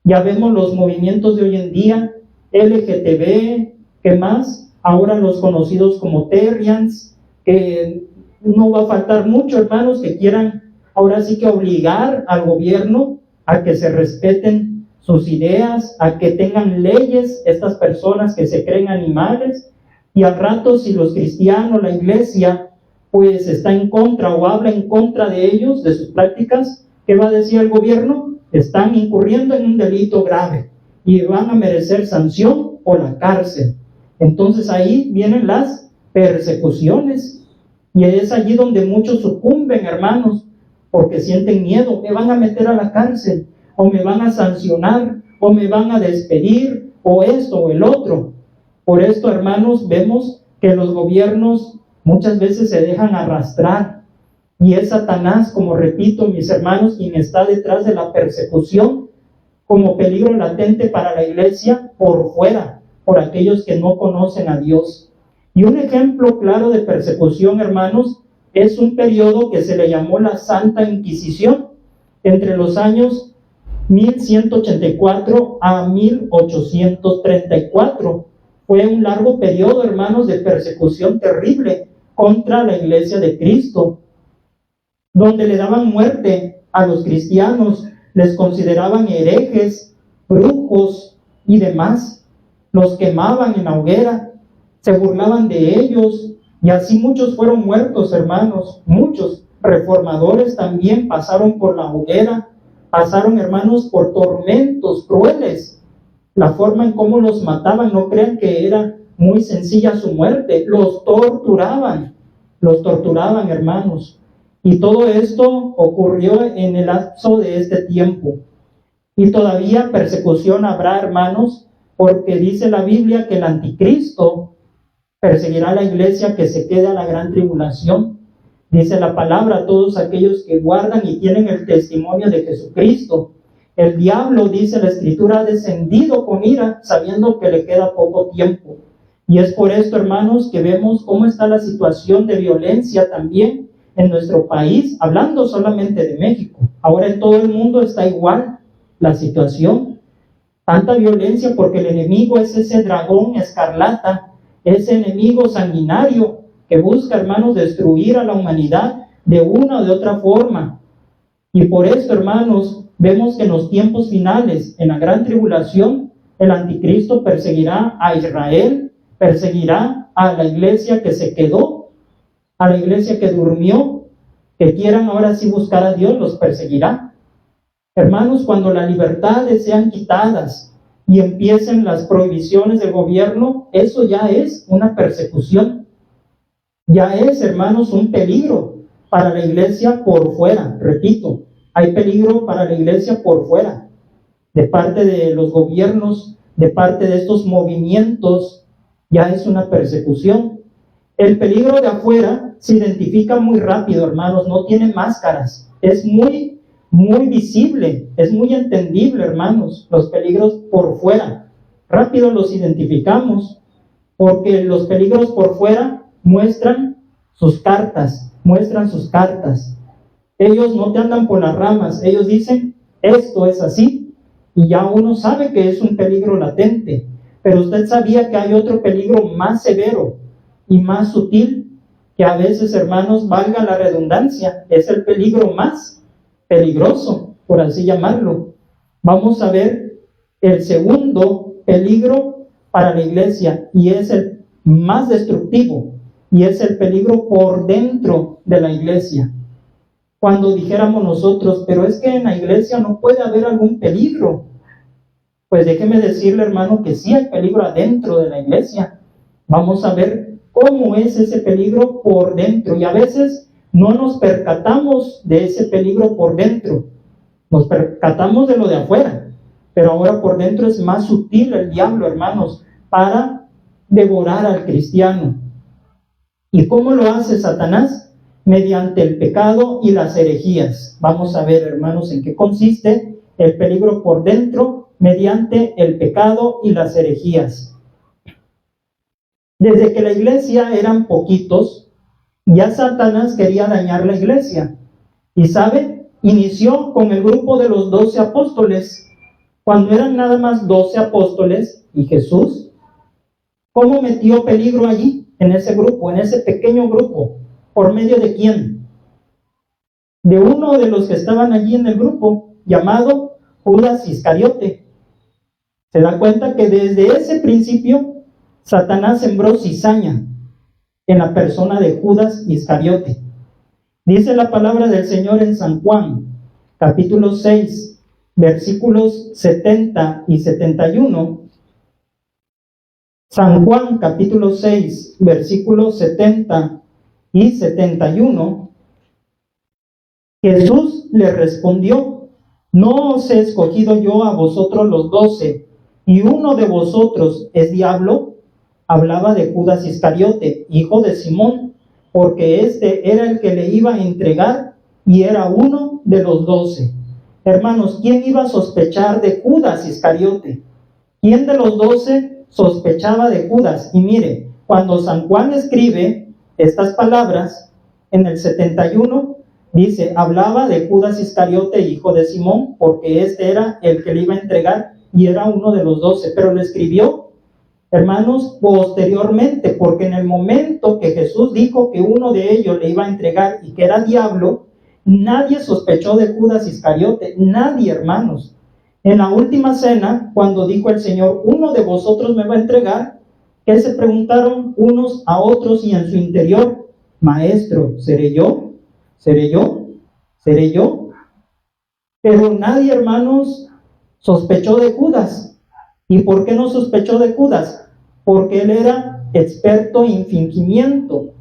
Speaker 2: Ya vemos los movimientos de hoy en día, LGTB, ¿qué más? Ahora los conocidos como Terrians, que no va a faltar mucho, hermanos, que quieran ahora sí que obligar al gobierno a que se respeten sus ideas, a que tengan leyes estas personas que se creen animales. Y al rato, si los cristianos, la iglesia, pues está en contra o habla en contra de ellos, de sus prácticas, ¿qué va a decir el gobierno? Están incurriendo en un delito grave y van a merecer sanción o la cárcel. Entonces ahí vienen las persecuciones, y es allí donde muchos sucumben, hermanos, porque sienten miedo. Me van a meter a la cárcel, o me van a sancionar, o me van a despedir, o esto o el otro. Por esto, hermanos, vemos que los gobiernos muchas veces se dejan arrastrar, y es Satanás, como repito, mis hermanos, quien está detrás de la persecución como peligro latente para la iglesia por fuera, por aquellos que no conocen a Dios. Y un ejemplo claro de persecución, hermanos, es un periodo que se le llamó la Santa Inquisición, entre los años 1184 a 1834. Fue un largo periodo, hermanos, de persecución terrible contra la iglesia de Cristo, donde le daban muerte a los cristianos, les consideraban herejes, brujos, y demás. Los quemaban en la hoguera, se burlaban de ellos, y así muchos fueron muertos, hermanos. Muchos reformadores también pasaron por la hoguera, pasaron, hermanos, por tormentos crueles. La forma en cómo los mataban, no crean que era muy sencilla su muerte. Los torturaban, hermanos. Y todo esto ocurrió en el lapso de este tiempo. Y todavía persecución habrá, hermanos, porque dice la Biblia que el anticristo perseguirá a la iglesia que se quede a la gran tribulación. Dice la palabra a todos aquellos que guardan y tienen el testimonio de Jesucristo. El diablo, dice la Escritura, ha descendido con ira, sabiendo que le queda poco tiempo. Y es por esto, hermanos, que vemos cómo está la situación de violencia también en nuestro país, hablando solamente de México. Ahora en todo el mundo está igual la situación. Tanta violencia porque el enemigo es ese dragón escarlata, ese enemigo sanguinario que busca, hermanos, destruir a la humanidad de una o de otra forma. Y por esto, hermanos, vemos que en los tiempos finales, en la gran tribulación, el anticristo perseguirá a Israel, perseguirá a la iglesia que se quedó, a la iglesia que durmió, que quieran ahora sí buscar a Dios, los perseguirá. Hermanos, cuando las libertades sean quitadas y empiecen las prohibiciones del gobierno, eso ya es una persecución. Ya es, hermanos, un peligro para la iglesia por fuera. Repito, hay peligro para la iglesia por fuera, de parte de los gobiernos, de parte de estos movimientos, ya es una persecución. El peligro de afuera se identifica muy rápido, hermanos, no tiene máscaras, es muy visible, es muy entendible, hermanos, los peligros por fuera. Rápido los identificamos, porque los peligros por fuera muestran sus cartas. Ellos no te andan por las ramas, ellos dicen, esto es así, y ya uno sabe que es un peligro latente. Pero usted sabía que hay otro peligro más severo y más sutil, que a veces, hermanos, valga la redundancia, es el peligro más peligroso, por así llamarlo. Vamos a ver el segundo peligro para la iglesia, y es el más destructivo, y es el peligro por dentro de la iglesia. Cuando dijéramos nosotros, pero es que en la iglesia no puede haber algún peligro, pues déjeme decirle, hermano, que sí hay peligro adentro de la iglesia. Vamos a ver cómo es ese peligro por dentro, y a veces no nos percatamos de ese peligro por dentro, nos percatamos de lo de afuera, pero ahora por dentro es más sutil el diablo, hermanos, para devorar al cristiano. ¿Y cómo lo hace Satanás? Mediante el pecado y las herejías. Vamos a ver, hermanos, en qué consiste el peligro por dentro, mediante el pecado y las herejías. Desde que la iglesia eran poquitos, ya Satanás quería dañar la iglesia. Y ¿sabe? Inició con el grupo de los 12 apóstoles. Cuando eran nada más 12 apóstoles y Jesús, ¿cómo metió peligro allí, en ese grupo, en ese pequeño grupo? ¿Por medio de quién? De uno de los que estaban allí en el grupo, llamado Judas Iscariote. Se da cuenta que desde ese principio Satanás sembró cizaña en la persona de Judas Iscariote. Dice la palabra del Señor en San Juan, capítulo 6, versículos 70 y 71. San Juan, capítulo 6, versículos 70 y 71. Jesús le respondió: ¿no os he escogido yo a vosotros los 12, y uno de vosotros es diablo? Hablaba de Judas Iscariote, hijo de Simón, porque este era el que le iba a entregar y era uno de los 12. Hermanos, ¿quién iba a sospechar de Judas Iscariote? ¿Quién de los 12 sospechaba de Judas? Y mire, cuando San Juan escribe estas palabras, en el 71, dice, hablaba de Judas Iscariote, hijo de Simón, porque este era el que le iba a entregar y era uno de los 12, pero lo escribió, hermanos, posteriormente, porque en el momento que Jesús dijo que uno de ellos le iba a entregar y que era diablo, nadie sospechó de Judas Iscariote, nadie, hermanos. En la última cena, cuando dijo el Señor, uno de vosotros me va a entregar, que se preguntaron unos a otros y en su interior, Maestro, ¿seré yo? ¿Seré yo? ¿Seré yo? Pero nadie, hermanos, sospechó de Judas. ¿Y por qué no sospechó de Judas? Porque él era experto en fingimiento.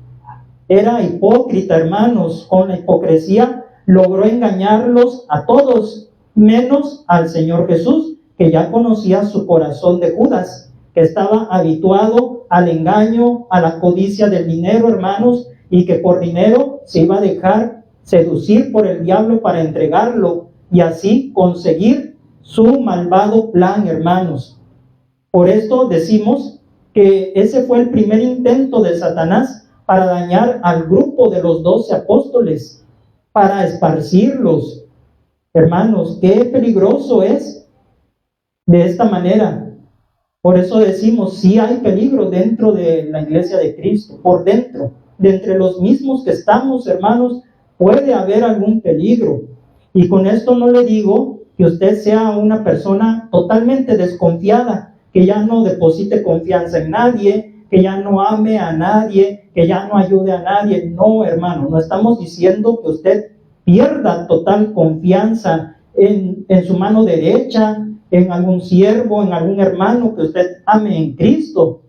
Speaker 2: Era hipócrita, hermanos. Con la hipocresía logró engañarlos a todos, menos al Señor Jesús, que ya conocía su corazón de Judas, que estaba habituado al engaño, a la codicia del dinero, hermanos, y que por dinero se iba a dejar seducir por el diablo para entregarlo y así conseguir su malvado plan, hermanos. Por esto decimos que ese fue el primer intento de Satanás para dañar al grupo de los 12 apóstoles, para esparcirlos. Hermanos, qué peligroso es de esta manera. Por eso decimos, sí hay peligro dentro de la iglesia de Cristo, por dentro, de entre los mismos que estamos, hermanos, puede haber algún peligro. Y con esto no le digo que usted sea una persona totalmente desconfiada, que ya no deposite confianza en nadie, que ya no ame a nadie, que ya no ayude a nadie. No, hermano, no estamos diciendo que usted pierda total confianza en su mano derecha, en algún siervo, en algún hermano que usted ame en Cristo,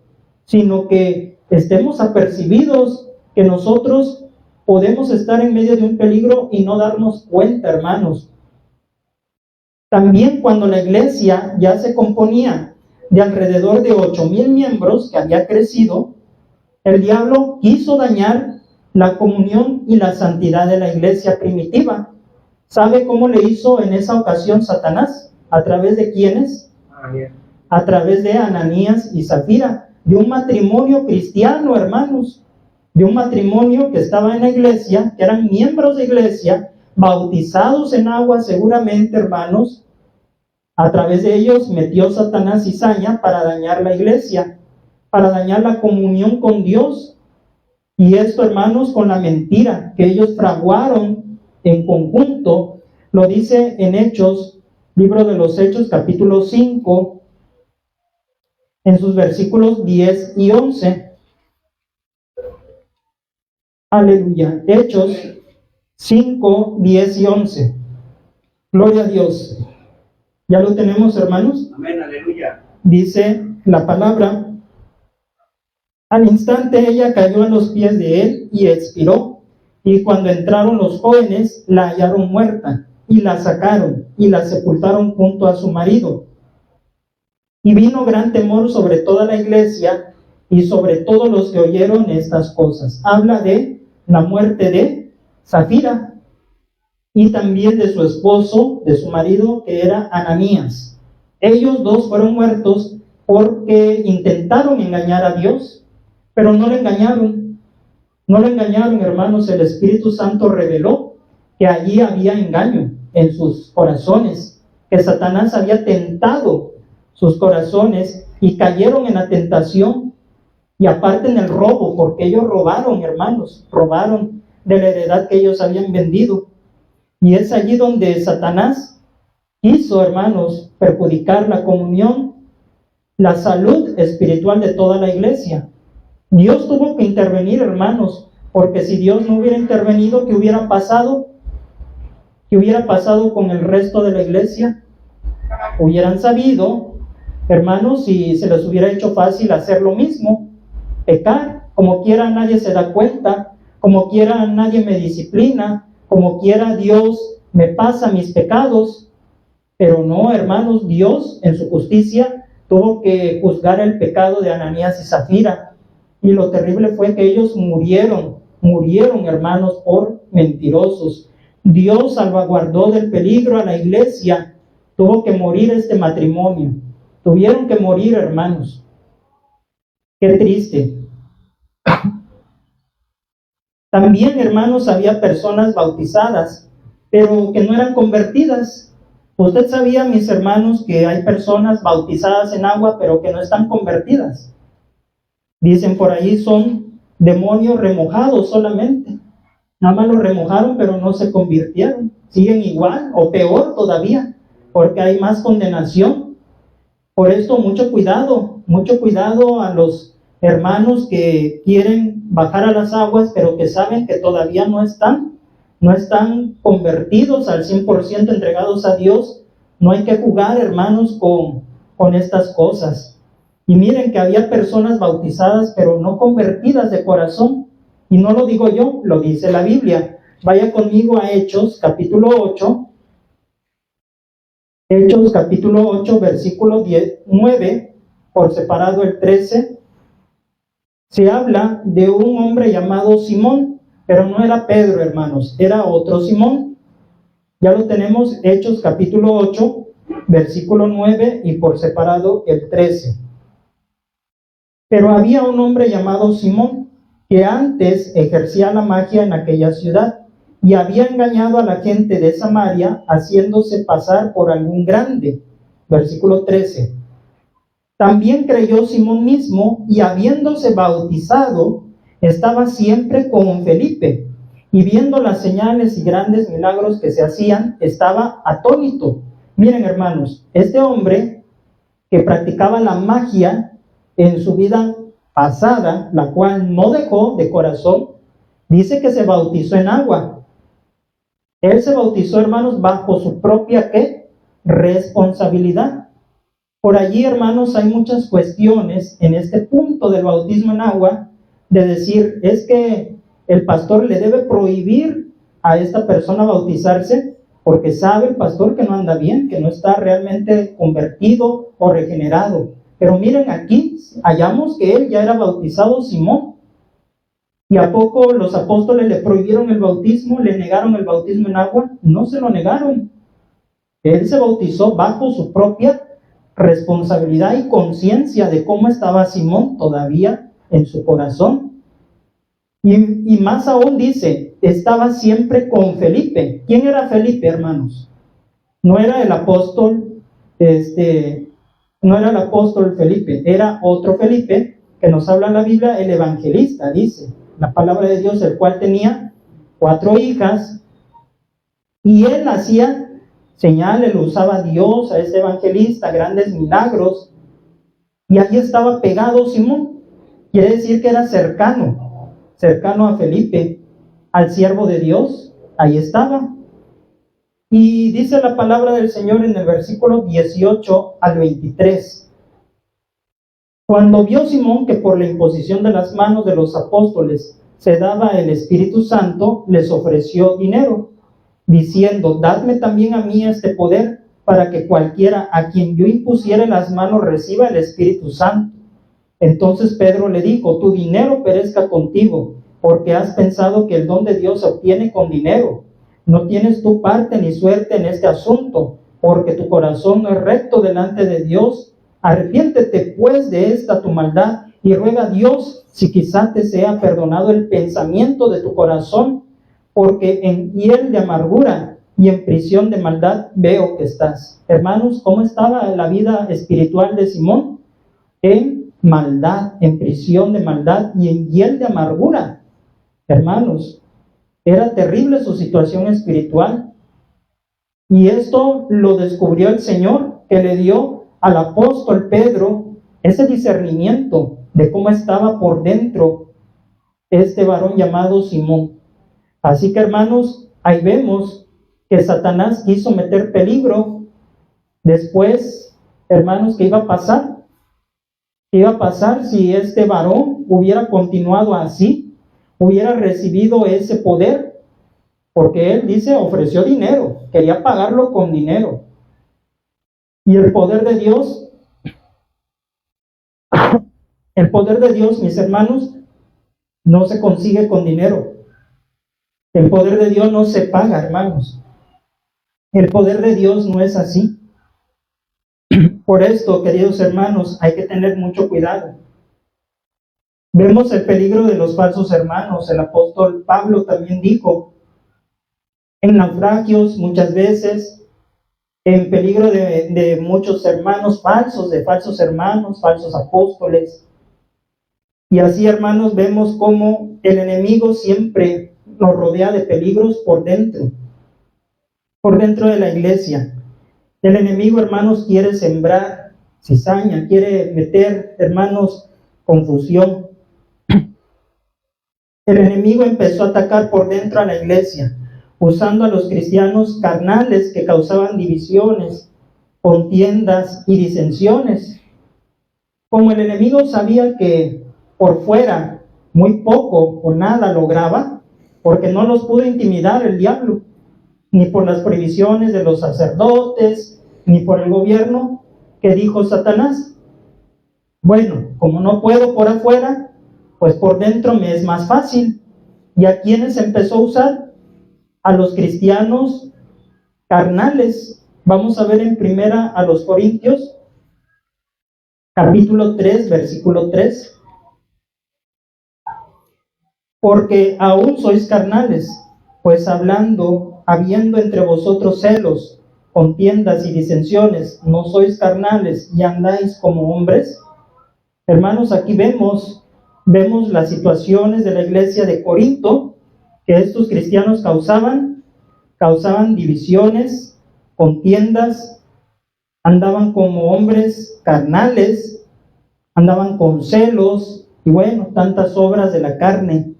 Speaker 2: sino que estemos apercibidos que nosotros podemos estar en medio de un peligro y no darnos cuenta, hermanos. También cuando la iglesia ya se componía de alrededor de 8,000 miembros, que había crecido, el diablo quiso dañar la comunión y la santidad de la iglesia primitiva. ¿Sabe cómo le hizo en esa ocasión Satanás? ¿A través de quiénes? A través de Ananías y Zafira, de un matrimonio cristiano, hermanos, de un matrimonio que estaba en la iglesia, que eran miembros de iglesia, bautizados en agua seguramente, hermanos. A través de ellos metió Satanás cizaña para dañar la iglesia, para dañar la comunión con Dios. Y esto, hermanos, con la mentira que ellos fraguaron en conjunto, lo dice en Hechos, libro de los Hechos, capítulo 5, en sus versículos 10 y 11. Aleluya. Hechos 5, 10 y 11. Gloria a Dios. ¿Ya lo tenemos, hermanos?
Speaker 3: Amén, aleluya.
Speaker 2: Dice la palabra: al instante ella cayó a los pies de él y expiró. Y cuando entraron los jóvenes, la hallaron muerta, y la sacaron, y la sepultaron junto a su marido. Y vino gran temor sobre toda la iglesia, y sobre todos los que oyeron estas cosas. Habla de la muerte de Zafira, y también de su esposo, de su marido, que era Ananías. Ellos dos fueron muertos porque intentaron engañar a Dios, pero no le engañaron. No le engañaron, hermanos. El Espíritu Santo reveló que allí había engaño en sus corazones, que Satanás había tentado sus corazones y cayeron en la tentación. Y aparte en el robo, porque ellos robaron, hermanos, robaron de la heredad que ellos habían vendido. Y es allí donde Satanás quiso, hermanos, perjudicar la comunión, la salud espiritual de toda la iglesia. Dios tuvo que intervenir, hermanos, porque si Dios no hubiera intervenido, ¿qué hubiera pasado? ¿Qué hubiera pasado con el resto de la iglesia? Hubieran sabido, hermanos, si se les hubiera hecho fácil hacer lo mismo, pecar. Como quiera nadie se da cuenta, como quiera nadie me disciplina, como quiera Dios me pasa mis pecados. Pero no, hermanos, Dios en su justicia tuvo que juzgar el pecado de Ananías y Zafira. Y lo terrible fue que ellos murieron, hermanos, por mentirosos. Dios salvaguardó del peligro a la iglesia. Tuvo que morir este matrimonio. Tuvieron que morir, hermanos. Qué triste. También, hermanos, había personas bautizadas, pero que no eran convertidas. Usted sabía, mis hermanos, que hay personas bautizadas en agua, pero que no están convertidas. Dicen por ahí, son demonios remojados solamente. Nada más los remojaron, pero no se convirtieron. Siguen igual o peor todavía. porque hay más condenación. Por esto, mucho cuidado a los hermanos que quieren bajar a las aguas, pero que saben que todavía no están convertidos al 100% entregados a Dios. No hay que jugar, hermanos, con estas cosas. Y miren que había personas bautizadas, pero no convertidas de corazón. Y no lo digo yo, lo dice la Biblia. Vaya conmigo a Hechos, capítulo 8. Hechos, capítulo 8, versículo 9, por separado el 13. Se habla de un hombre llamado Simón, pero no era Pedro, hermanos, era otro Simón. Ya lo tenemos, Hechos, capítulo 8, versículo 9 y por separado el 13. Pero había un hombre llamado Simón, que antes ejercía la magia en aquella ciudad, y había engañado a la gente de Samaria, haciéndose pasar por algún grande. Versículo 13. También creyó Simón mismo, y habiéndose bautizado, estaba siempre con Felipe, y viendo las señales y grandes milagros que se hacían, estaba atónito. Miren, hermanos, este hombre que practicaba la magia en su vida pasada, la cual no dejó de corazón, dice que se bautizó en agua. Él se bautizó, hermanos, bajo su propia ¿qué? Responsabilidad. Por allí, hermanos, hay muchas cuestiones en este punto del bautismo en agua, de decir, es que el pastor le debe prohibir a esta persona bautizarse, porque sabe el pastor que no anda bien, que no está realmente convertido o regenerado. Pero miren, aquí hallamos que él ya era bautizado, Simón. ¿Y a poco los apóstoles le prohibieron el bautismo? ¿Le negaron el bautismo en agua? No se lo negaron. Él se bautizó bajo su propia responsabilidad y conciencia de cómo estaba Simón todavía en su corazón. Y más aún dice, estaba siempre con Felipe. ¿Quién era Felipe, hermanos? No era el apóstol, no era el apóstol Felipe, era otro Felipe que nos habla en la Biblia, el evangelista, dice la palabra de Dios, el cual tenía 4 hijas, y él hacía señales, lo usaba Dios a este evangelista, grandes milagros, y allí estaba pegado Simón. Quiere decir que era cercano a Felipe, al siervo de Dios, ahí estaba. Y dice la palabra del Señor en el versículo 18 al 23. Cuando vio Simón que por la imposición de las manos de los apóstoles se daba el Espíritu Santo, les ofreció dinero, diciendo, dadme también a mí este poder, para que cualquiera a quien yo impusiere las manos reciba el Espíritu Santo. Entonces Pedro le dijo, tu dinero perezca contigo, porque has pensado que el don de Dios se obtiene con dinero. No tienes tu parte ni suerte en este asunto, porque tu corazón no es recto delante de Dios. Arrepiéntete pues de esta tu maldad y ruega a Dios si quizá te sea perdonado el pensamiento de tu corazón, porque en hiel de amargura y en prisión de maldad veo que estás. Hermanos, ¿cómo estaba la vida espiritual de Simón? En maldad, en prisión de maldad y en hiel de amargura. Hermanos, era terrible su situación espiritual. Y esto lo descubrió el Señor, que le dio al apóstol Pedro ese discernimiento de cómo estaba por dentro este varón llamado Simón. Así que, hermanos, ahí vemos que Satanás quiso meter peligro. Después, hermanos, ¿qué iba a pasar? ¿Qué iba a pasar si este varón hubiera continuado así? Hubiera recibido ese poder, porque él dice, ofreció dinero, quería pagarlo con dinero. Y el poder de Dios, mis hermanos, no se consigue con dinero. El poder de Dios no se paga, hermanos. El poder de Dios no es así. Por esto, queridos hermanos, hay que tener mucho cuidado. Vemos el peligro de los falsos hermanos. El apóstol Pablo también dijo, en naufragios muchas veces, en peligro de muchos hermanos falsos, de falsos hermanos, falsos apóstoles. Y así, hermanos, vemos cómo el enemigo siempre nos rodea de peligros por dentro de la iglesia. El enemigo, hermanos, quiere sembrar cizaña, quiere meter, hermanos, confusión. El enemigo empezó a atacar por dentro a la iglesia, usando a los cristianos carnales que causaban divisiones, contiendas y disensiones. Como el enemigo sabía que por fuera muy poco o nada lograba, porque no los pudo intimidar el diablo, ni por las prohibiciones de los sacerdotes, ni por el gobierno, que dijo Satanás: bueno, como no puedo por afuera, pues por dentro me es más fácil. ¿Y a quiénes empezó a usar? A los cristianos carnales. Vamos a ver en primera a los Corintios, capítulo 3, versículo 3. Porque aún sois carnales, pues habiendo entre vosotros celos, contiendas y disensiones, ¿no sois carnales y andáis como hombres? Hermanos, aquí vemos las situaciones de la iglesia de Corinto, que estos cristianos causaban divisiones, contiendas, andaban como hombres carnales, andaban con celos y bueno, tantas obras de la carne.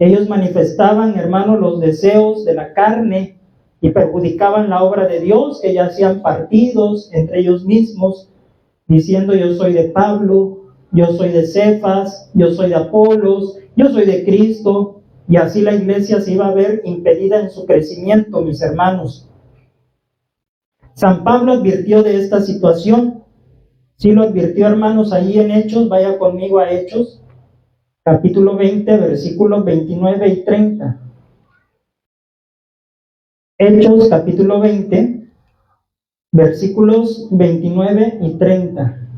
Speaker 2: Ellos manifestaban, hermanos, los deseos de la carne y perjudicaban la obra de Dios, que ya hacían partidos entre ellos mismos, diciendo: yo soy de Pablo, yo soy de Cefas, yo soy de Apolos, yo soy de Cristo, y así la iglesia se iba a ver impedida en su crecimiento, mis hermanos. San Pablo advirtió de esta situación. Sí lo advirtió, hermanos, allí en Hechos. Vaya conmigo a Hechos, capítulo 20, versículos 29 y 30. Hechos, capítulo 20, versículos 29 y 30.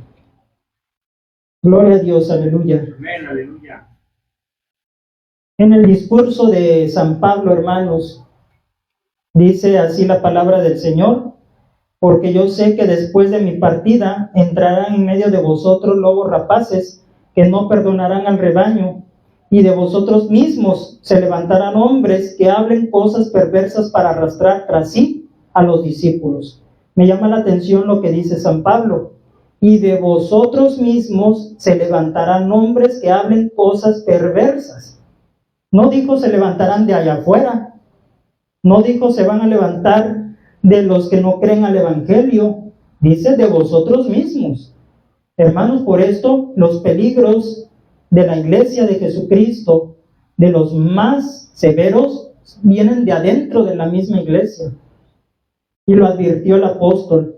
Speaker 2: Gloria a Dios, aleluya.
Speaker 3: Amén, aleluya.
Speaker 2: En el discurso de San Pablo, hermanos, dice así la palabra del Señor: porque yo sé que después de mi partida entrarán en medio de vosotros lobos rapaces, que no perdonarán al rebaño, y de vosotros mismos se levantarán hombres que hablen cosas perversas para arrastrar tras sí a los discípulos. Me llama la atención lo que dice San Pablo: y de vosotros mismos se levantarán hombres que hablen cosas perversas. No dijo se levantarán de allá afuera, no dijo se van a levantar de los que no creen al Evangelio, dice de vosotros mismos. Hermanos, por esto los peligros de la iglesia de Jesucristo, de los más severos, vienen de adentro de la misma iglesia. Y lo advirtió el apóstol,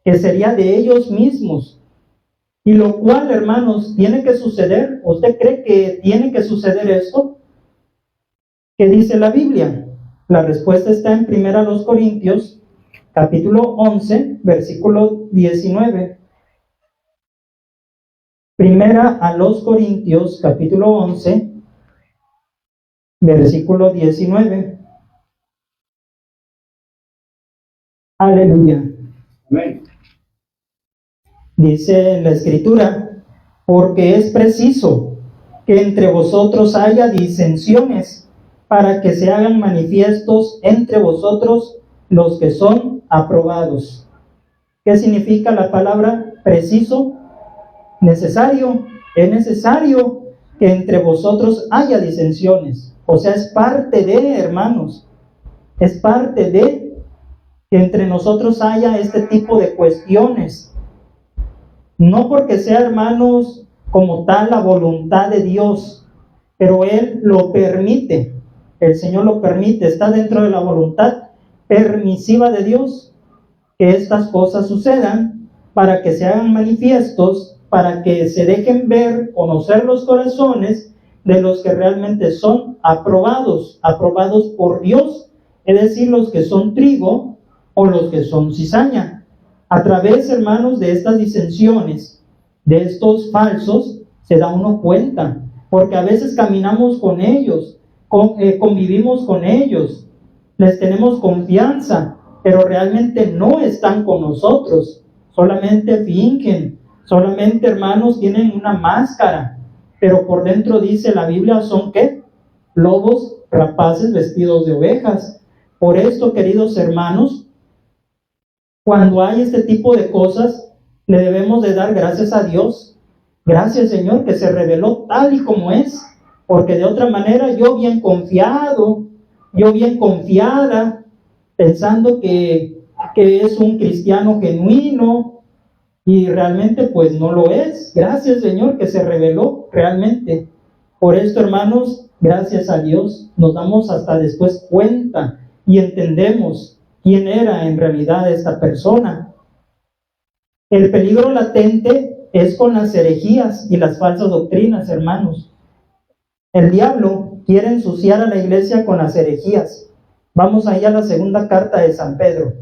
Speaker 2: que sería de ellos mismos. Y lo cual, hermanos, tiene que suceder. ¿Usted cree que tiene que suceder esto? ¿Qué dice la Biblia? La respuesta está en 1 Corintios, capítulo 11, versículo 19. 1 Corintios, capítulo 11, versículo 19. Aleluya.
Speaker 3: Amén.
Speaker 2: Dice la Escritura: porque es preciso que entre vosotros haya disensiones, para que se hagan manifiestos entre vosotros los que son aprobados. ¿Qué significa la palabra preciso? Necesario. Es necesario que entre vosotros haya disensiones. O sea, es parte de, hermanos, es parte de que entre nosotros haya este tipo de cuestiones. No porque sea, hermanos, como tal la voluntad de Dios, pero Él lo permite. El Señor lo permite, está dentro de la voluntad permisiva de Dios que estas cosas sucedan, para que se hagan manifiestos, para que se dejen ver, conocer los corazones de los que realmente son aprobados por Dios, es decir, los que son trigo o los que son cizaña. A través, hermanos, de estas disensiones, de estos falsos, se da uno cuenta, porque a veces caminamos con ellos, convivimos con ellos, les tenemos confianza, pero realmente no están con nosotros, solamente fingen, solamente, hermanos, tienen una máscara, pero por dentro dice la Biblia, ¿son qué? Lobos rapaces vestidos de ovejas. Por esto, queridos hermanos, Cuando hay este tipo de cosas, le debemos de dar gracias a Dios. Gracias, Señor, que se reveló tal y como es, porque de otra manera yo bien confiado, yo bien confiada, pensando que es un cristiano genuino, y realmente pues no lo es. Gracias, Señor, que se reveló realmente. Por esto, hermanos, gracias a Dios, nos damos hasta después cuenta y entendemos quién era en realidad esta persona. El peligro latente es con las herejías y las falsas doctrinas, hermanos. El diablo quiere ensuciar a la iglesia con las herejías. Vamos ahí a la segunda carta de San Pedro.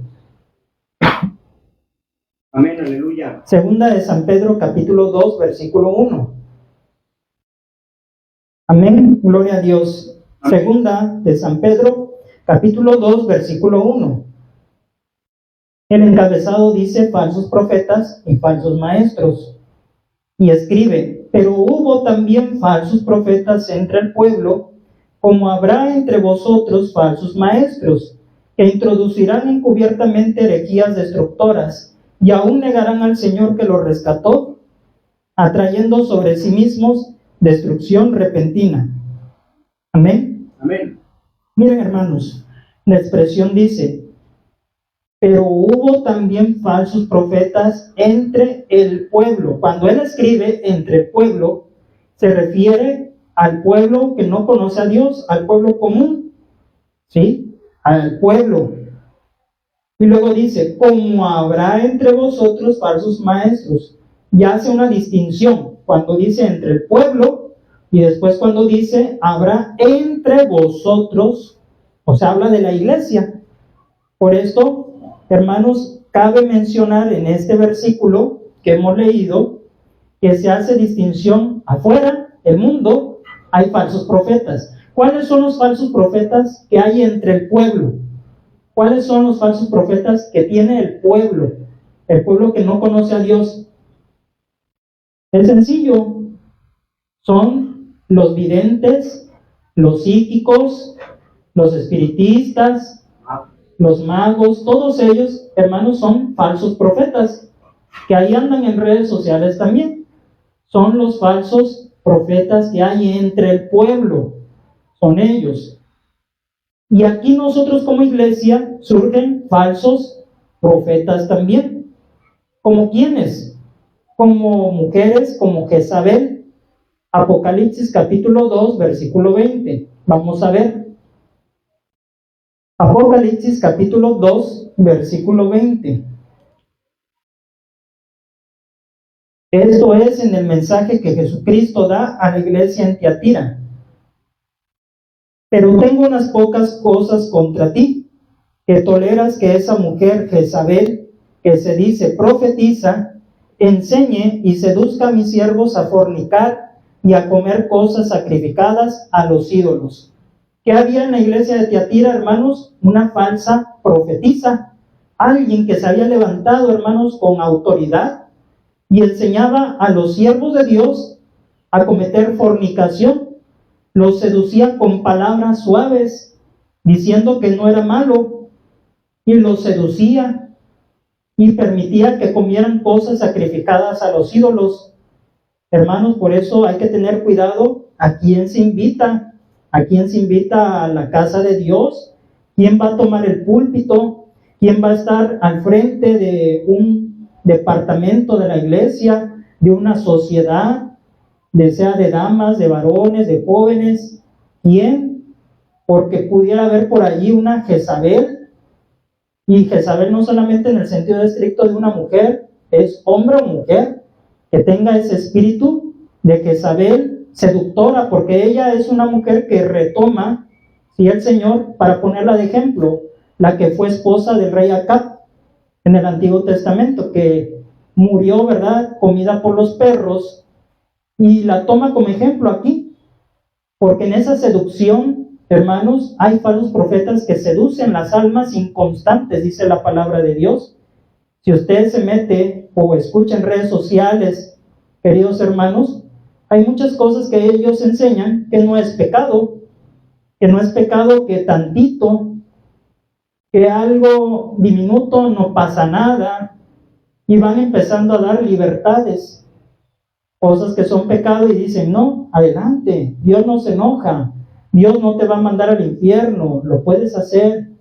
Speaker 3: Amén, aleluya.
Speaker 2: Segunda de San Pedro, capítulo 2, versículo 1. Amén, gloria a Dios.
Speaker 3: Amén.
Speaker 2: Segunda de San Pedro, capítulo 2, versículo 1. El encabezado dice falsos profetas y falsos maestros. Y escribe, pero hubo también falsos profetas entre el pueblo, como habrá entre vosotros falsos maestros, que introducirán encubiertamente herejías destructoras, y aún negarán al Señor que los rescató, atrayendo sobre sí mismos destrucción repentina. Amén.
Speaker 3: Amén.
Speaker 2: Miren, hermanos, la expresión dice, pero hubo también falsos profetas entre el pueblo. Cuando él escribe entre el pueblo, se refiere al pueblo que no conoce a Dios, al pueblo común, ¿sí? Al pueblo. Y luego dice, como habrá entre vosotros falsos maestros. Y hace una distinción cuando dice entre el pueblo y después cuando dice habrá entre vosotros, o sea, habla de la iglesia. Por esto, hermanos, cabe mencionar en este versículo que hemos leído que se hace distinción afuera, el mundo, hay falsos profetas. ¿Cuáles son los falsos profetas que hay entre el pueblo? ¿Cuáles son los falsos profetas que tiene el pueblo que no conoce a Dios? Es sencillo, son los videntes, los psíquicos, los espiritistas, los magos, todos ellos, hermanos, son falsos profetas, que ahí andan en redes sociales también. Son los falsos profetas que hay entre el pueblo, son ellos. Y aquí nosotros como iglesia surgen falsos profetas también. ¿Como quiénes? Como mujeres, como Jezabel. Apocalipsis capítulo 2, versículo 20. Vamos a ver. Apocalipsis capítulo 2, versículo 20. Esto es en el mensaje que Jesucristo da a la iglesia en Tiatira. Pero tengo unas pocas cosas contra ti, que toleras que esa mujer Jezabel, que se dice profetiza, enseñe y seduzca a mis siervos a fornicar y a comer cosas sacrificadas a los ídolos. ¿Qué había en la iglesia de Tiatira, hermanos? Una falsa profetisa, alguien que se había levantado, hermanos, con autoridad y enseñaba a los siervos de Dios a cometer fornicación. Los seducía con palabras suaves, diciendo que no era malo, y los seducía y permitía que comieran cosas sacrificadas a los ídolos. Hermanos, por eso hay que tener cuidado a quién se invita a la casa de Dios, quién va a tomar el púlpito, quién va a estar al frente de un departamento de la iglesia, de una sociedad, sea de damas, de varones, de jóvenes. ¿Quién? Porque pudiera haber por allí una Jezabel, y Jezabel no solamente en el sentido estricto de una mujer, es hombre o mujer, que tenga ese espíritu de Jezabel seductora, porque ella es una mujer que retoma, sí, el Señor, para ponerla de ejemplo, la que fue esposa del rey Acab en el Antiguo Testamento, que murió, ¿verdad?, comida por los perros, y la toma como ejemplo aquí, porque en esa seducción, hermanos, hay falsos profetas que seducen las almas inconstantes, dice la palabra de Dios. Si usted se mete o escucha en redes sociales, queridos hermanos, hay muchas cosas que ellos enseñan que no es pecado, que tantito, que algo diminuto no pasa nada, y van empezando a dar libertades, cosas que son pecado, y dicen, no, adelante, Dios no se enoja, Dios no te va a mandar al infierno, lo puedes hacer,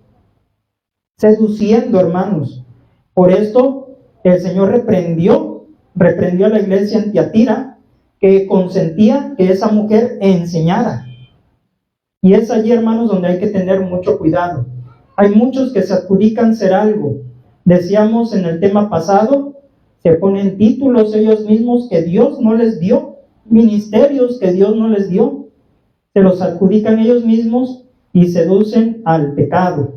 Speaker 2: seduciendo, hermanos. Por esto el Señor reprendió a la iglesia en Tiatira, que consentía que esa mujer enseñara. Y es allí, hermanos, donde hay que tener mucho cuidado. Hay muchos que se adjudican ser algo. Decíamos en el tema pasado, se ponen títulos ellos mismos que Dios no les dio, ministerios que Dios no les dio, se los adjudican ellos mismos y seducen al pecado.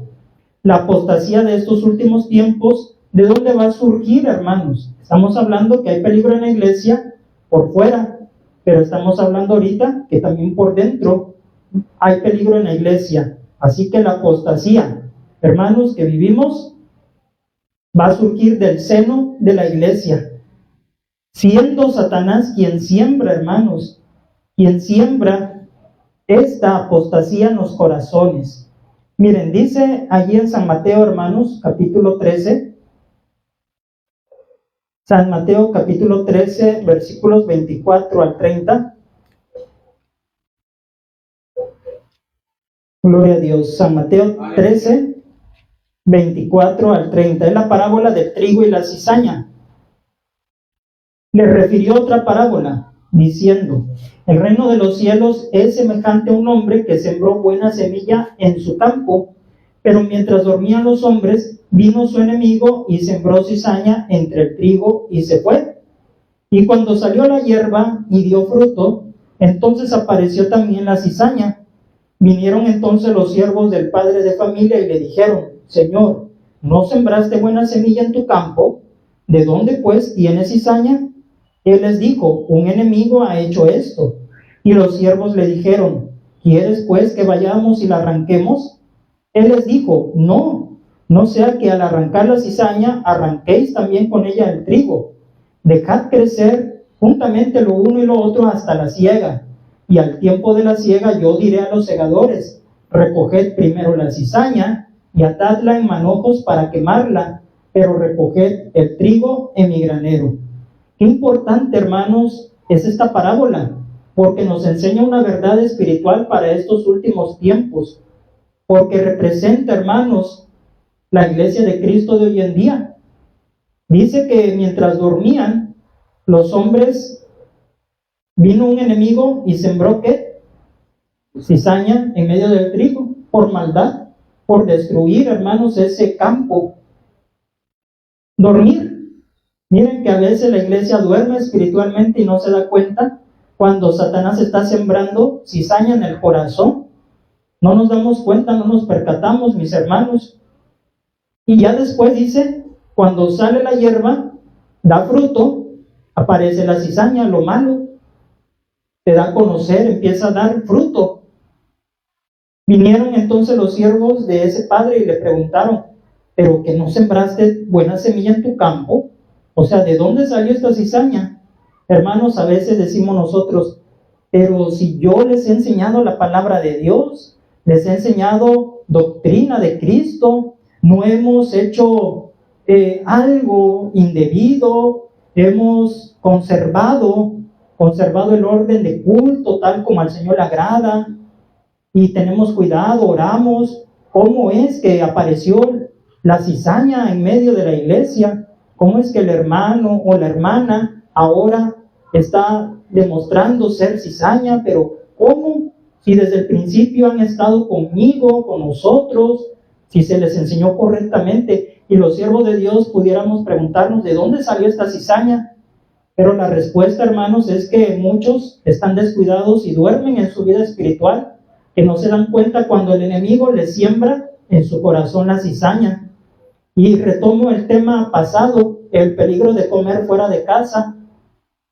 Speaker 2: La apostasía de estos últimos tiempos, ¿de dónde va a surgir, hermanos? Estamos hablando que hay peligro en la iglesia por fuera, pero estamos hablando ahorita que también por dentro hay peligro en la iglesia. Así que la apostasía, hermanos, que vivimos, va a surgir del seno de la iglesia, siendo Satanás quien siembra, hermanos, quien siembra esta apostasía en los corazones. Miren, dice allí en San Mateo, hermanos, capítulo 13, San Mateo capítulo 13, versículos 24 al 30. Gloria a Dios. San Mateo 13, 24 al 30. Es la parábola del trigo y la cizaña. Le refirió otra parábola, diciendo, el reino de los cielos es semejante a un hombre que sembró buena semilla en su campo, pero mientras dormían los hombres, vino su enemigo y sembró cizaña entre el trigo y se fue. Y cuando salió la hierba y dio fruto, entonces apareció también la cizaña. Vinieron entonces los siervos del padre de familia y le dijeron, Señor, ¿no sembraste buena semilla en tu campo? ¿De dónde pues tienes cizaña? Él les dijo, un enemigo ha hecho esto. Y los siervos le dijeron, ¿quieres pues que vayamos y la arranquemos? Él les dijo, no sea que al arrancar la cizaña arranquéis también con ella el trigo. Dejad crecer juntamente lo uno y lo otro hasta la siega. Y al tiempo de la siega yo diré a los segadores, recoged primero la cizaña y atadla en manojos para quemarla, pero recoged el trigo en mi granero. Qué importante, hermanos, es esta parábola, porque nos enseña una verdad espiritual para estos últimos tiempos, porque representa, hermanos, la iglesia de Cristo de hoy en día. Dice que mientras dormían los hombres, vino un enemigo y sembró ¿qué? Cizaña en medio del trigo, por maldad, por destruir, hermanos, ese campo. Dormir. Miren que a veces la iglesia duerme espiritualmente y no se da cuenta cuando Satanás está sembrando cizaña en el corazón. No nos damos cuenta, no nos percatamos, mis hermanos. Y ya después dice, cuando sale la hierba, da fruto, aparece la cizaña, lo malo. Te da a conocer, empieza a dar fruto. Vinieron entonces los siervos de ese padre y le preguntaron, ¿pero que no sembraste buena semilla en tu campo? O sea, ¿de dónde salió esta cizaña? Hermanos, a veces decimos nosotros, pero si yo les he enseñado la palabra de Dios, les he enseñado doctrina de Cristo, no hemos hecho algo indebido, hemos conservado el orden de culto tal como al Señor le agrada, y tenemos cuidado, oramos. ¿Cómo es que apareció la cizaña en medio de la iglesia? ¿Cómo es que el hermano o la hermana ahora está demostrando ser cizaña? Pero ¿cómo? Si desde el principio han estado conmigo, con nosotros, si se les enseñó correctamente, y los siervos de Dios pudiéramos preguntarnos, ¿de dónde salió esta cizaña? Pero la respuesta, hermanos, es que muchos están descuidados y duermen en su vida espiritual, que no se dan cuenta cuando el enemigo les siembra en su corazón la cizaña. Y retomo el tema pasado, el peligro de comer fuera de casa.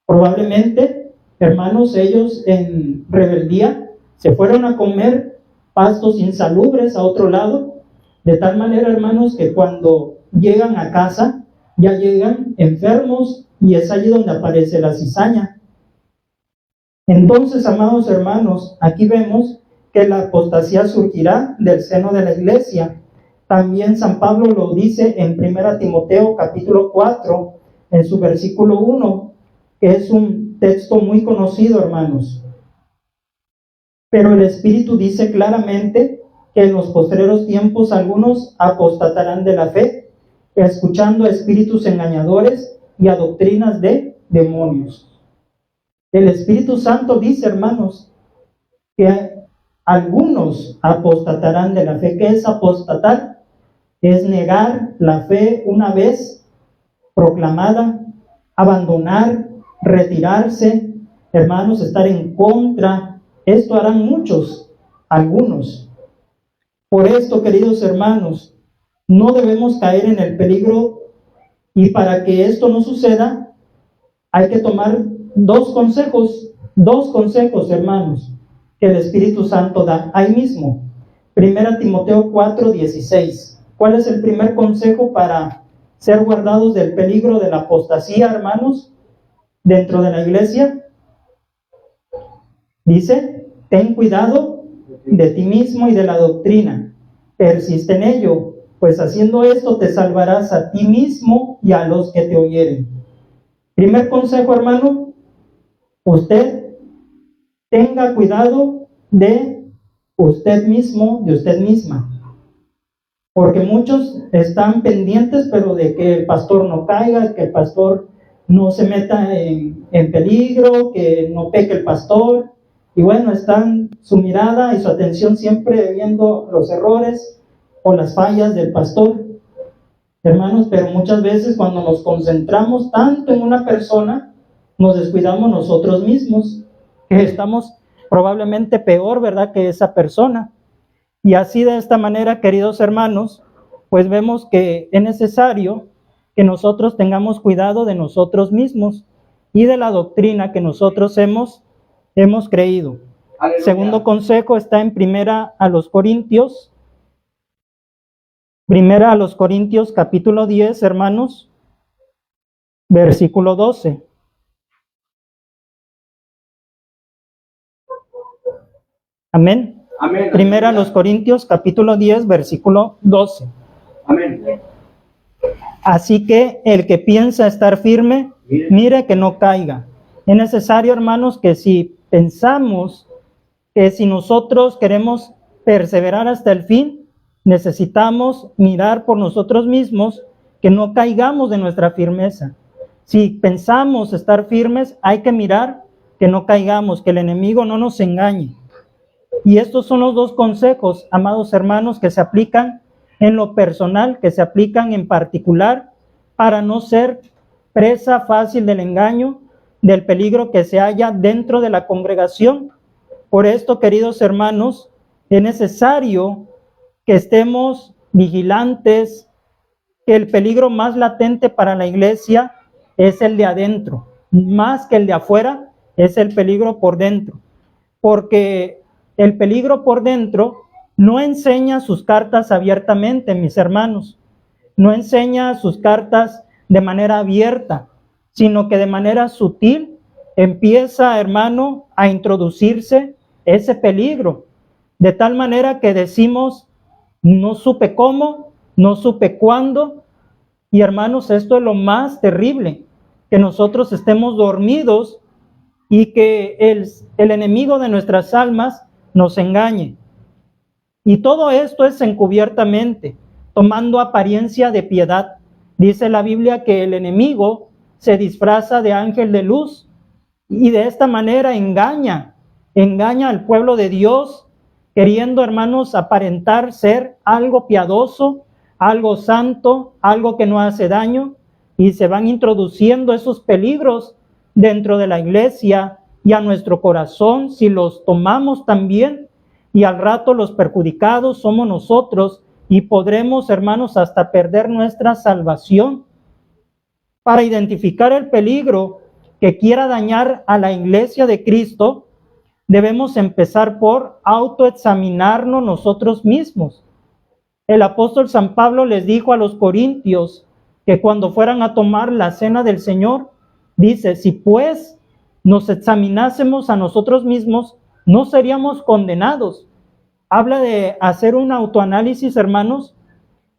Speaker 2: Probablemente, hermanos, ellos en rebeldía se fueron a comer pastos insalubres a otro lado, de tal manera, hermanos, que cuando llegan a casa, ya llegan enfermos, y es allí donde aparece la cizaña. Entonces, amados hermanos, aquí vemos que la apostasía surgirá del seno de la iglesia. También San Pablo lo dice en 1 Timoteo capítulo 4, en su versículo 1, que es un texto muy conocido, hermanos. Pero el Espíritu dice claramente que en los postreros tiempos algunos apostatarán de la fe, escuchando a espíritus engañadores y a doctrinas de demonios. El Espíritu Santo dice, hermanos, que algunos apostatarán de la fe. ¿Qué es apostatar? Es negar la fe una vez proclamada, abandonar, retirarse, hermanos, estar en contra. Esto harán muchos, algunos. Por esto, queridos hermanos, no debemos caer en el peligro, y para que esto no suceda, hay que tomar dos consejos, hermanos, que el Espíritu Santo da ahí mismo. 1 Timoteo 4:16. ¿Cuál es el primer consejo para ser guardados del peligro de la apostasía, hermanos, dentro de la iglesia? Dice: ten cuidado de ti mismo y de la doctrina, persiste en ello, pues haciendo esto te salvarás a ti mismo y a los que te oyeren. Primer consejo, hermano, usted tenga cuidado de usted mismo, de usted misma. Porque muchos están pendientes, pero de que el pastor no caiga, que el pastor no se meta en peligro, que no peque el pastor. Y bueno, están su mirada y su atención siempre viendo los errores o las fallas del pastor. Hermanos, pero muchas veces cuando nos concentramos tanto en una persona, nos descuidamos nosotros mismos, que estamos probablemente peor, ¿verdad?, que esa persona. Y así, de esta manera, queridos hermanos, pues vemos que es necesario que nosotros tengamos cuidado de nosotros mismos y de la doctrina que nosotros hemos creído.
Speaker 3: Aleluya.
Speaker 2: Segundo consejo está en Primera a los Corintios capítulo 10, hermanos, versículo 12. Amén.
Speaker 3: Amén.
Speaker 2: Primera a los Corintios capítulo 10, versículo 12.
Speaker 3: Amén.
Speaker 2: Así que el que piensa estar firme, mire que no caiga. Es necesario, hermanos, que si pensamos que si nosotros queremos perseverar hasta el fin, necesitamos mirar por nosotros mismos que no caigamos de nuestra firmeza. Si pensamos estar firmes, hay que mirar que no caigamos, que el enemigo no nos engañe. Y estos son los dos consejos, amados hermanos, que se aplican en lo personal, que se aplican en particular para no ser presa fácil del engaño, del peligro que se halla dentro de la congregación. Por esto, queridos hermanos, es necesario que estemos vigilantes, que el peligro más latente para la iglesia es el de adentro, más que el de afuera, es el peligro por dentro, porque el peligro por dentro no enseña sus cartas abiertamente, mis hermanos, no enseña sus cartas de manera abierta, sino que de manera sutil empieza, hermano, a introducirse ese peligro, de tal manera que decimos: no supe cómo, no supe cuándo. Y hermanos, esto es lo más terrible, que nosotros estemos dormidos y que el enemigo de nuestras almas nos engañe. Y todo esto es encubiertamente, tomando apariencia de piedad. Dice la Biblia que el enemigo se disfraza de ángel de luz y de esta manera engaña al pueblo de Dios, queriendo, hermanos, aparentar ser algo piadoso, algo santo, algo que no hace daño, y se van introduciendo esos peligros dentro de la iglesia y a nuestro corazón si los tomamos también, y al rato los perjudicados somos nosotros y podremos, hermanos, hasta perder nuestra salvación. Para identificar el peligro que quiera dañar a la iglesia de Cristo, debemos empezar por autoexaminarnos nosotros mismos. El apóstol San Pablo les dijo a los corintios que cuando fueran a tomar la cena del Señor, dice: si pues nos examinásemos a nosotros mismos, no seríamos condenados. Habla de hacer un autoanálisis, hermanos,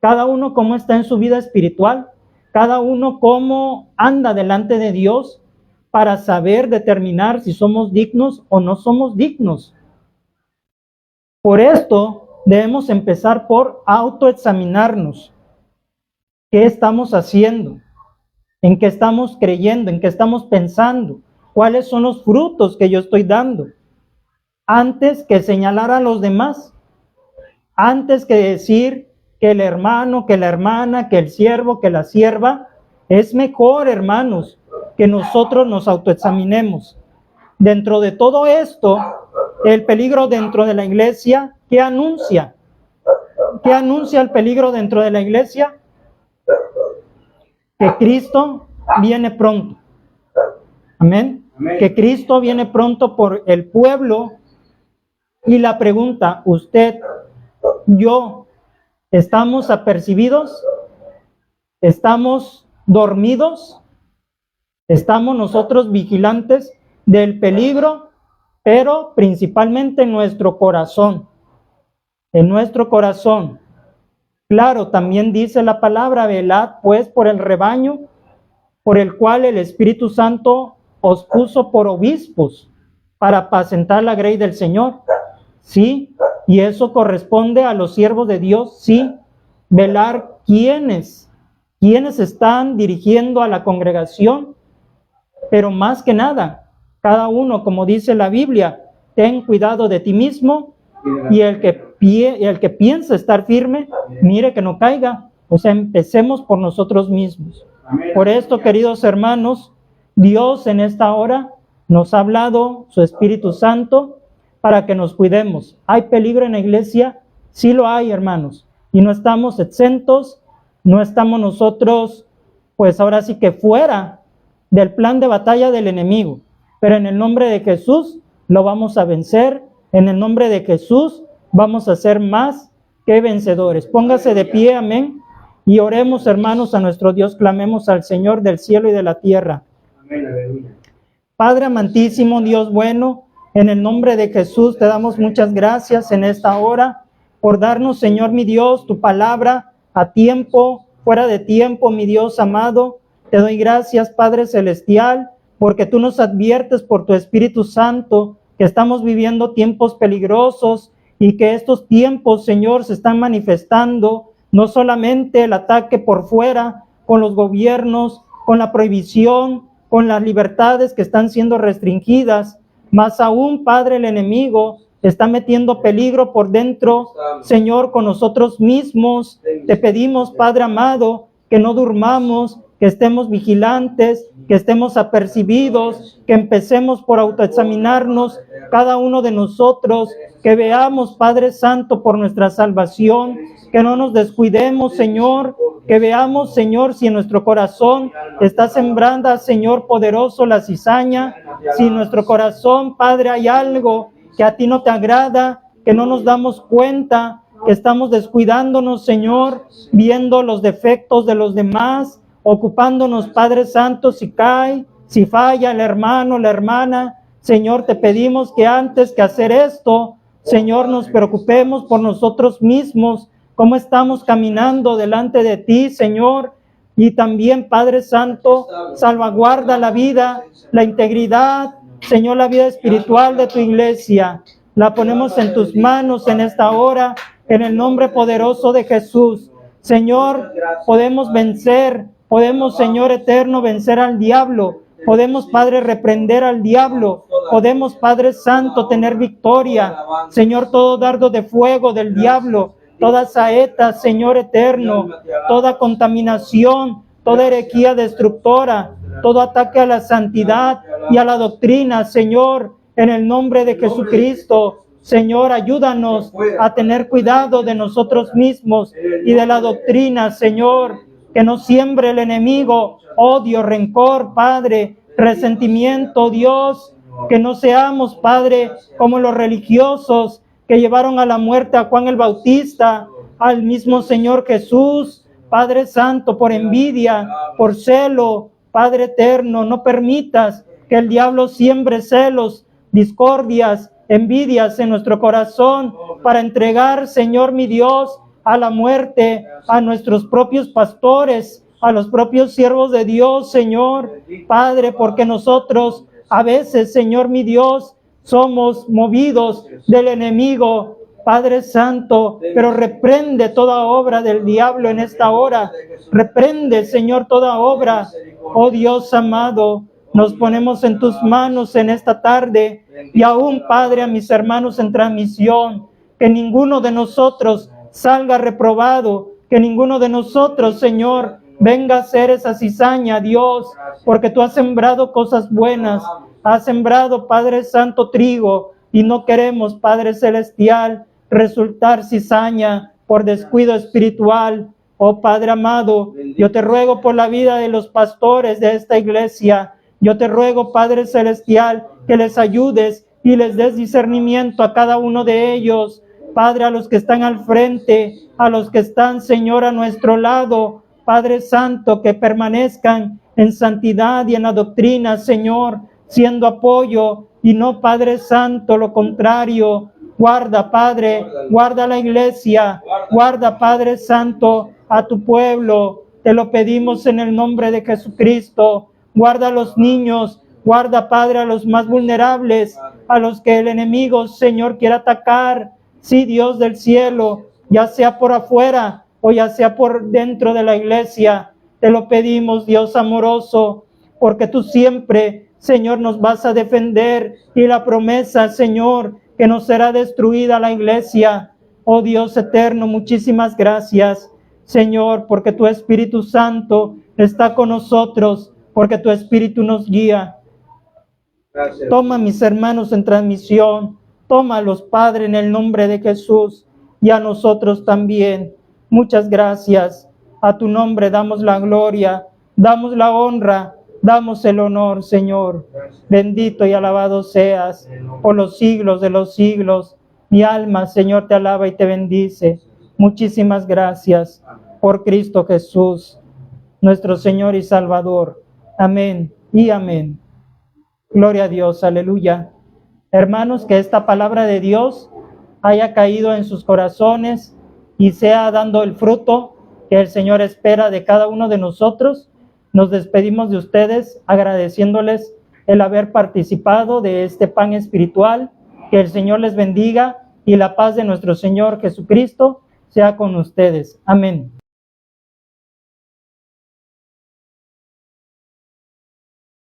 Speaker 2: cada uno cómo está en su vida espiritual, cada uno cómo anda delante de Dios para saber determinar si somos dignos o no somos dignos. Por esto debemos empezar por autoexaminarnos. ¿Qué estamos haciendo? ¿En qué estamos creyendo? ¿En qué estamos pensando? ¿Cuáles son los frutos que yo estoy dando? Antes que señalar a los demás, antes que decir que el hermano, que la hermana, que el siervo, que la sierva, es mejor, hermanos, que nosotros nos autoexaminemos. Dentro de todo esto, el peligro dentro de la iglesia, ¿qué anuncia? ¿Qué anuncia el peligro dentro de la iglesia? Que Cristo viene pronto. Amén. Que Cristo viene pronto por el pueblo. Y la pregunta, usted, yo, ¿estamos apercibidos? ¿Estamos dormidos? ¿Estamos nosotros vigilantes del peligro? Pero principalmente en nuestro corazón. En nuestro corazón. Claro, también dice la palabra, velad pues por el rebaño, por el cual el Espíritu Santo os puso por obispos, para apacentar la grey del Señor. Sí, y eso corresponde a los siervos de Dios, sí, velar quiénes están dirigiendo a la congregación, pero más que nada, cada uno, como dice la Biblia, ten cuidado de ti mismo, y el que piensa estar firme, mire que no caiga. O sea, empecemos por nosotros mismos. Por esto, queridos hermanos, Dios en esta hora nos ha hablado su Espíritu Santo para que nos cuidemos. ¿Hay peligro en la iglesia? Sí lo hay, hermanos. Y no estamos exentos, no estamos nosotros, pues ahora sí que fuera del plan de batalla del enemigo. Pero en el nombre de Jesús lo vamos a vencer. En el nombre de Jesús vamos a ser más que vencedores. Póngase de pie, amén. Y oremos, hermanos, a nuestro Dios. Clamemos al Señor del cielo y de la tierra.
Speaker 3: Amén, aleluya.
Speaker 2: Padre amantísimo, Dios bueno, en el nombre de Jesús te damos muchas gracias en esta hora por darnos, Señor mi Dios, tu palabra a tiempo, fuera de tiempo, mi Dios amado. Te doy gracias, Padre celestial, porque tú nos adviertes por tu Espíritu Santo que estamos viviendo tiempos peligrosos y que estos tiempos, Señor, se están manifestando no solamente el ataque por fuera, con los gobiernos, con la prohibición, con las libertades que están siendo restringidas, más aún, Padre, el enemigo está metiendo peligro por dentro, Señor, con nosotros mismos. Te pedimos, Padre amado, que no durmamos, que estemos vigilantes, que estemos apercibidos, que empecemos por autoexaminarnos cada uno de nosotros, que veamos, Padre Santo, por nuestra salvación, que no nos descuidemos, Señor, que veamos, Señor, si en nuestro corazón está sembrada, Señor poderoso, la cizaña, si en nuestro corazón, Padre, hay algo que a ti no te agrada, que no nos damos cuenta, que estamos descuidándonos, Señor, viendo los defectos de los demás, ocupándonos, Padre Santo, si cae, si falla el hermano, la hermana. Señor, te pedimos que antes que hacer esto, Señor, nos preocupemos por nosotros mismos, cómo estamos caminando delante de ti, Señor. Y también, Padre Santo, salvaguarda la vida, la integridad, Señor, la vida espiritual de tu iglesia. La ponemos en tus manos en esta hora, en el nombre poderoso de Jesús. Señor, podemos vencer, podemos, Señor eterno, vencer al diablo. Podemos, Padre, reprender al diablo. Podemos, Padre Santo, tener victoria. Señor, todo dardo de fuego del diablo, toda saeta, Señor eterno, toda contaminación, toda herejía destructora, todo ataque a la santidad y a la doctrina, Señor, en el nombre de Jesucristo. Señor, ayúdanos a tener cuidado de nosotros mismos y de la doctrina, Señor, que no siembre el enemigo odio, rencor, Padre, resentimiento, Dios, que no seamos, Padre, como los religiosos que llevaron a la muerte a Juan el Bautista, al mismo Señor Jesús. Padre Santo, por envidia, por celo, Padre eterno, no permitas que el diablo siembre celos, discordias, envidias en nuestro corazón, para entregar, Señor mi Dios, a la muerte, a nuestros propios pastores, a los propios siervos de Dios, Señor. Padre, porque nosotros a veces, Señor mi Dios, somos movidos del enemigo, Padre Santo, pero reprende toda obra del diablo en esta hora. Reprende, Señor, toda obra. Oh Dios amado, nos ponemos en tus manos en esta tarde y aún, Padre, a mis hermanos en transmisión, que ninguno de nosotros salga reprobado, que ninguno de nosotros, Señor, venga a hacer esa cizaña, Dios, porque tú has sembrado cosas buenas, has sembrado, Padre Santo, trigo, y no queremos, Padre Celestial, resultar cizaña por descuido espiritual. Oh Padre amado, yo te ruego por la vida de los pastores de esta iglesia. Yo te ruego, Padre Celestial, que les ayudes y les des discernimiento a cada uno de ellos. Padre, a los que están al frente, a los que están, Señor, a nuestro lado. Padre Santo, que permanezcan en santidad y en la doctrina, Señor, siendo apoyo y no, Padre Santo, lo contrario. Guarda, Padre, guarda la iglesia, guarda, Padre Santo, a tu pueblo. Te lo pedimos en el nombre de Jesucristo. Guarda a los niños, guarda, Padre, a los más vulnerables, a los que el enemigo, Señor, quiere atacar. Sí, Dios del cielo, ya sea por afuera o ya sea por dentro de la iglesia. Te lo pedimos, Dios amoroso, porque tú siempre, Señor, nos vas a defender, y la promesa, Señor, que no será destruida la iglesia. Oh Dios eterno, muchísimas gracias, Señor, porque tu Espíritu Santo está con nosotros, porque tu Espíritu nos guía.
Speaker 3: Gracias.
Speaker 2: Toma mis hermanos en transmisión, tómalos, Padre, en el nombre de Jesús, y a nosotros también. Muchas gracias. A tu nombre damos la gloria, damos la honra, damos el honor, Señor. Bendito y alabado seas por los siglos de los siglos. Mi alma, Señor, te alaba y te bendice. Muchísimas gracias por Cristo Jesús, nuestro Señor y Salvador. Amén y amén. Gloria a Dios, aleluya. Hermanos, que esta palabra de Dios haya caído en sus corazones y sea dando el fruto que el Señor espera de cada uno de nosotros. Nos despedimos de ustedes agradeciéndoles el haber participado de este pan espiritual. Que el Señor les bendiga y la paz de nuestro Señor Jesucristo sea con ustedes. Amén.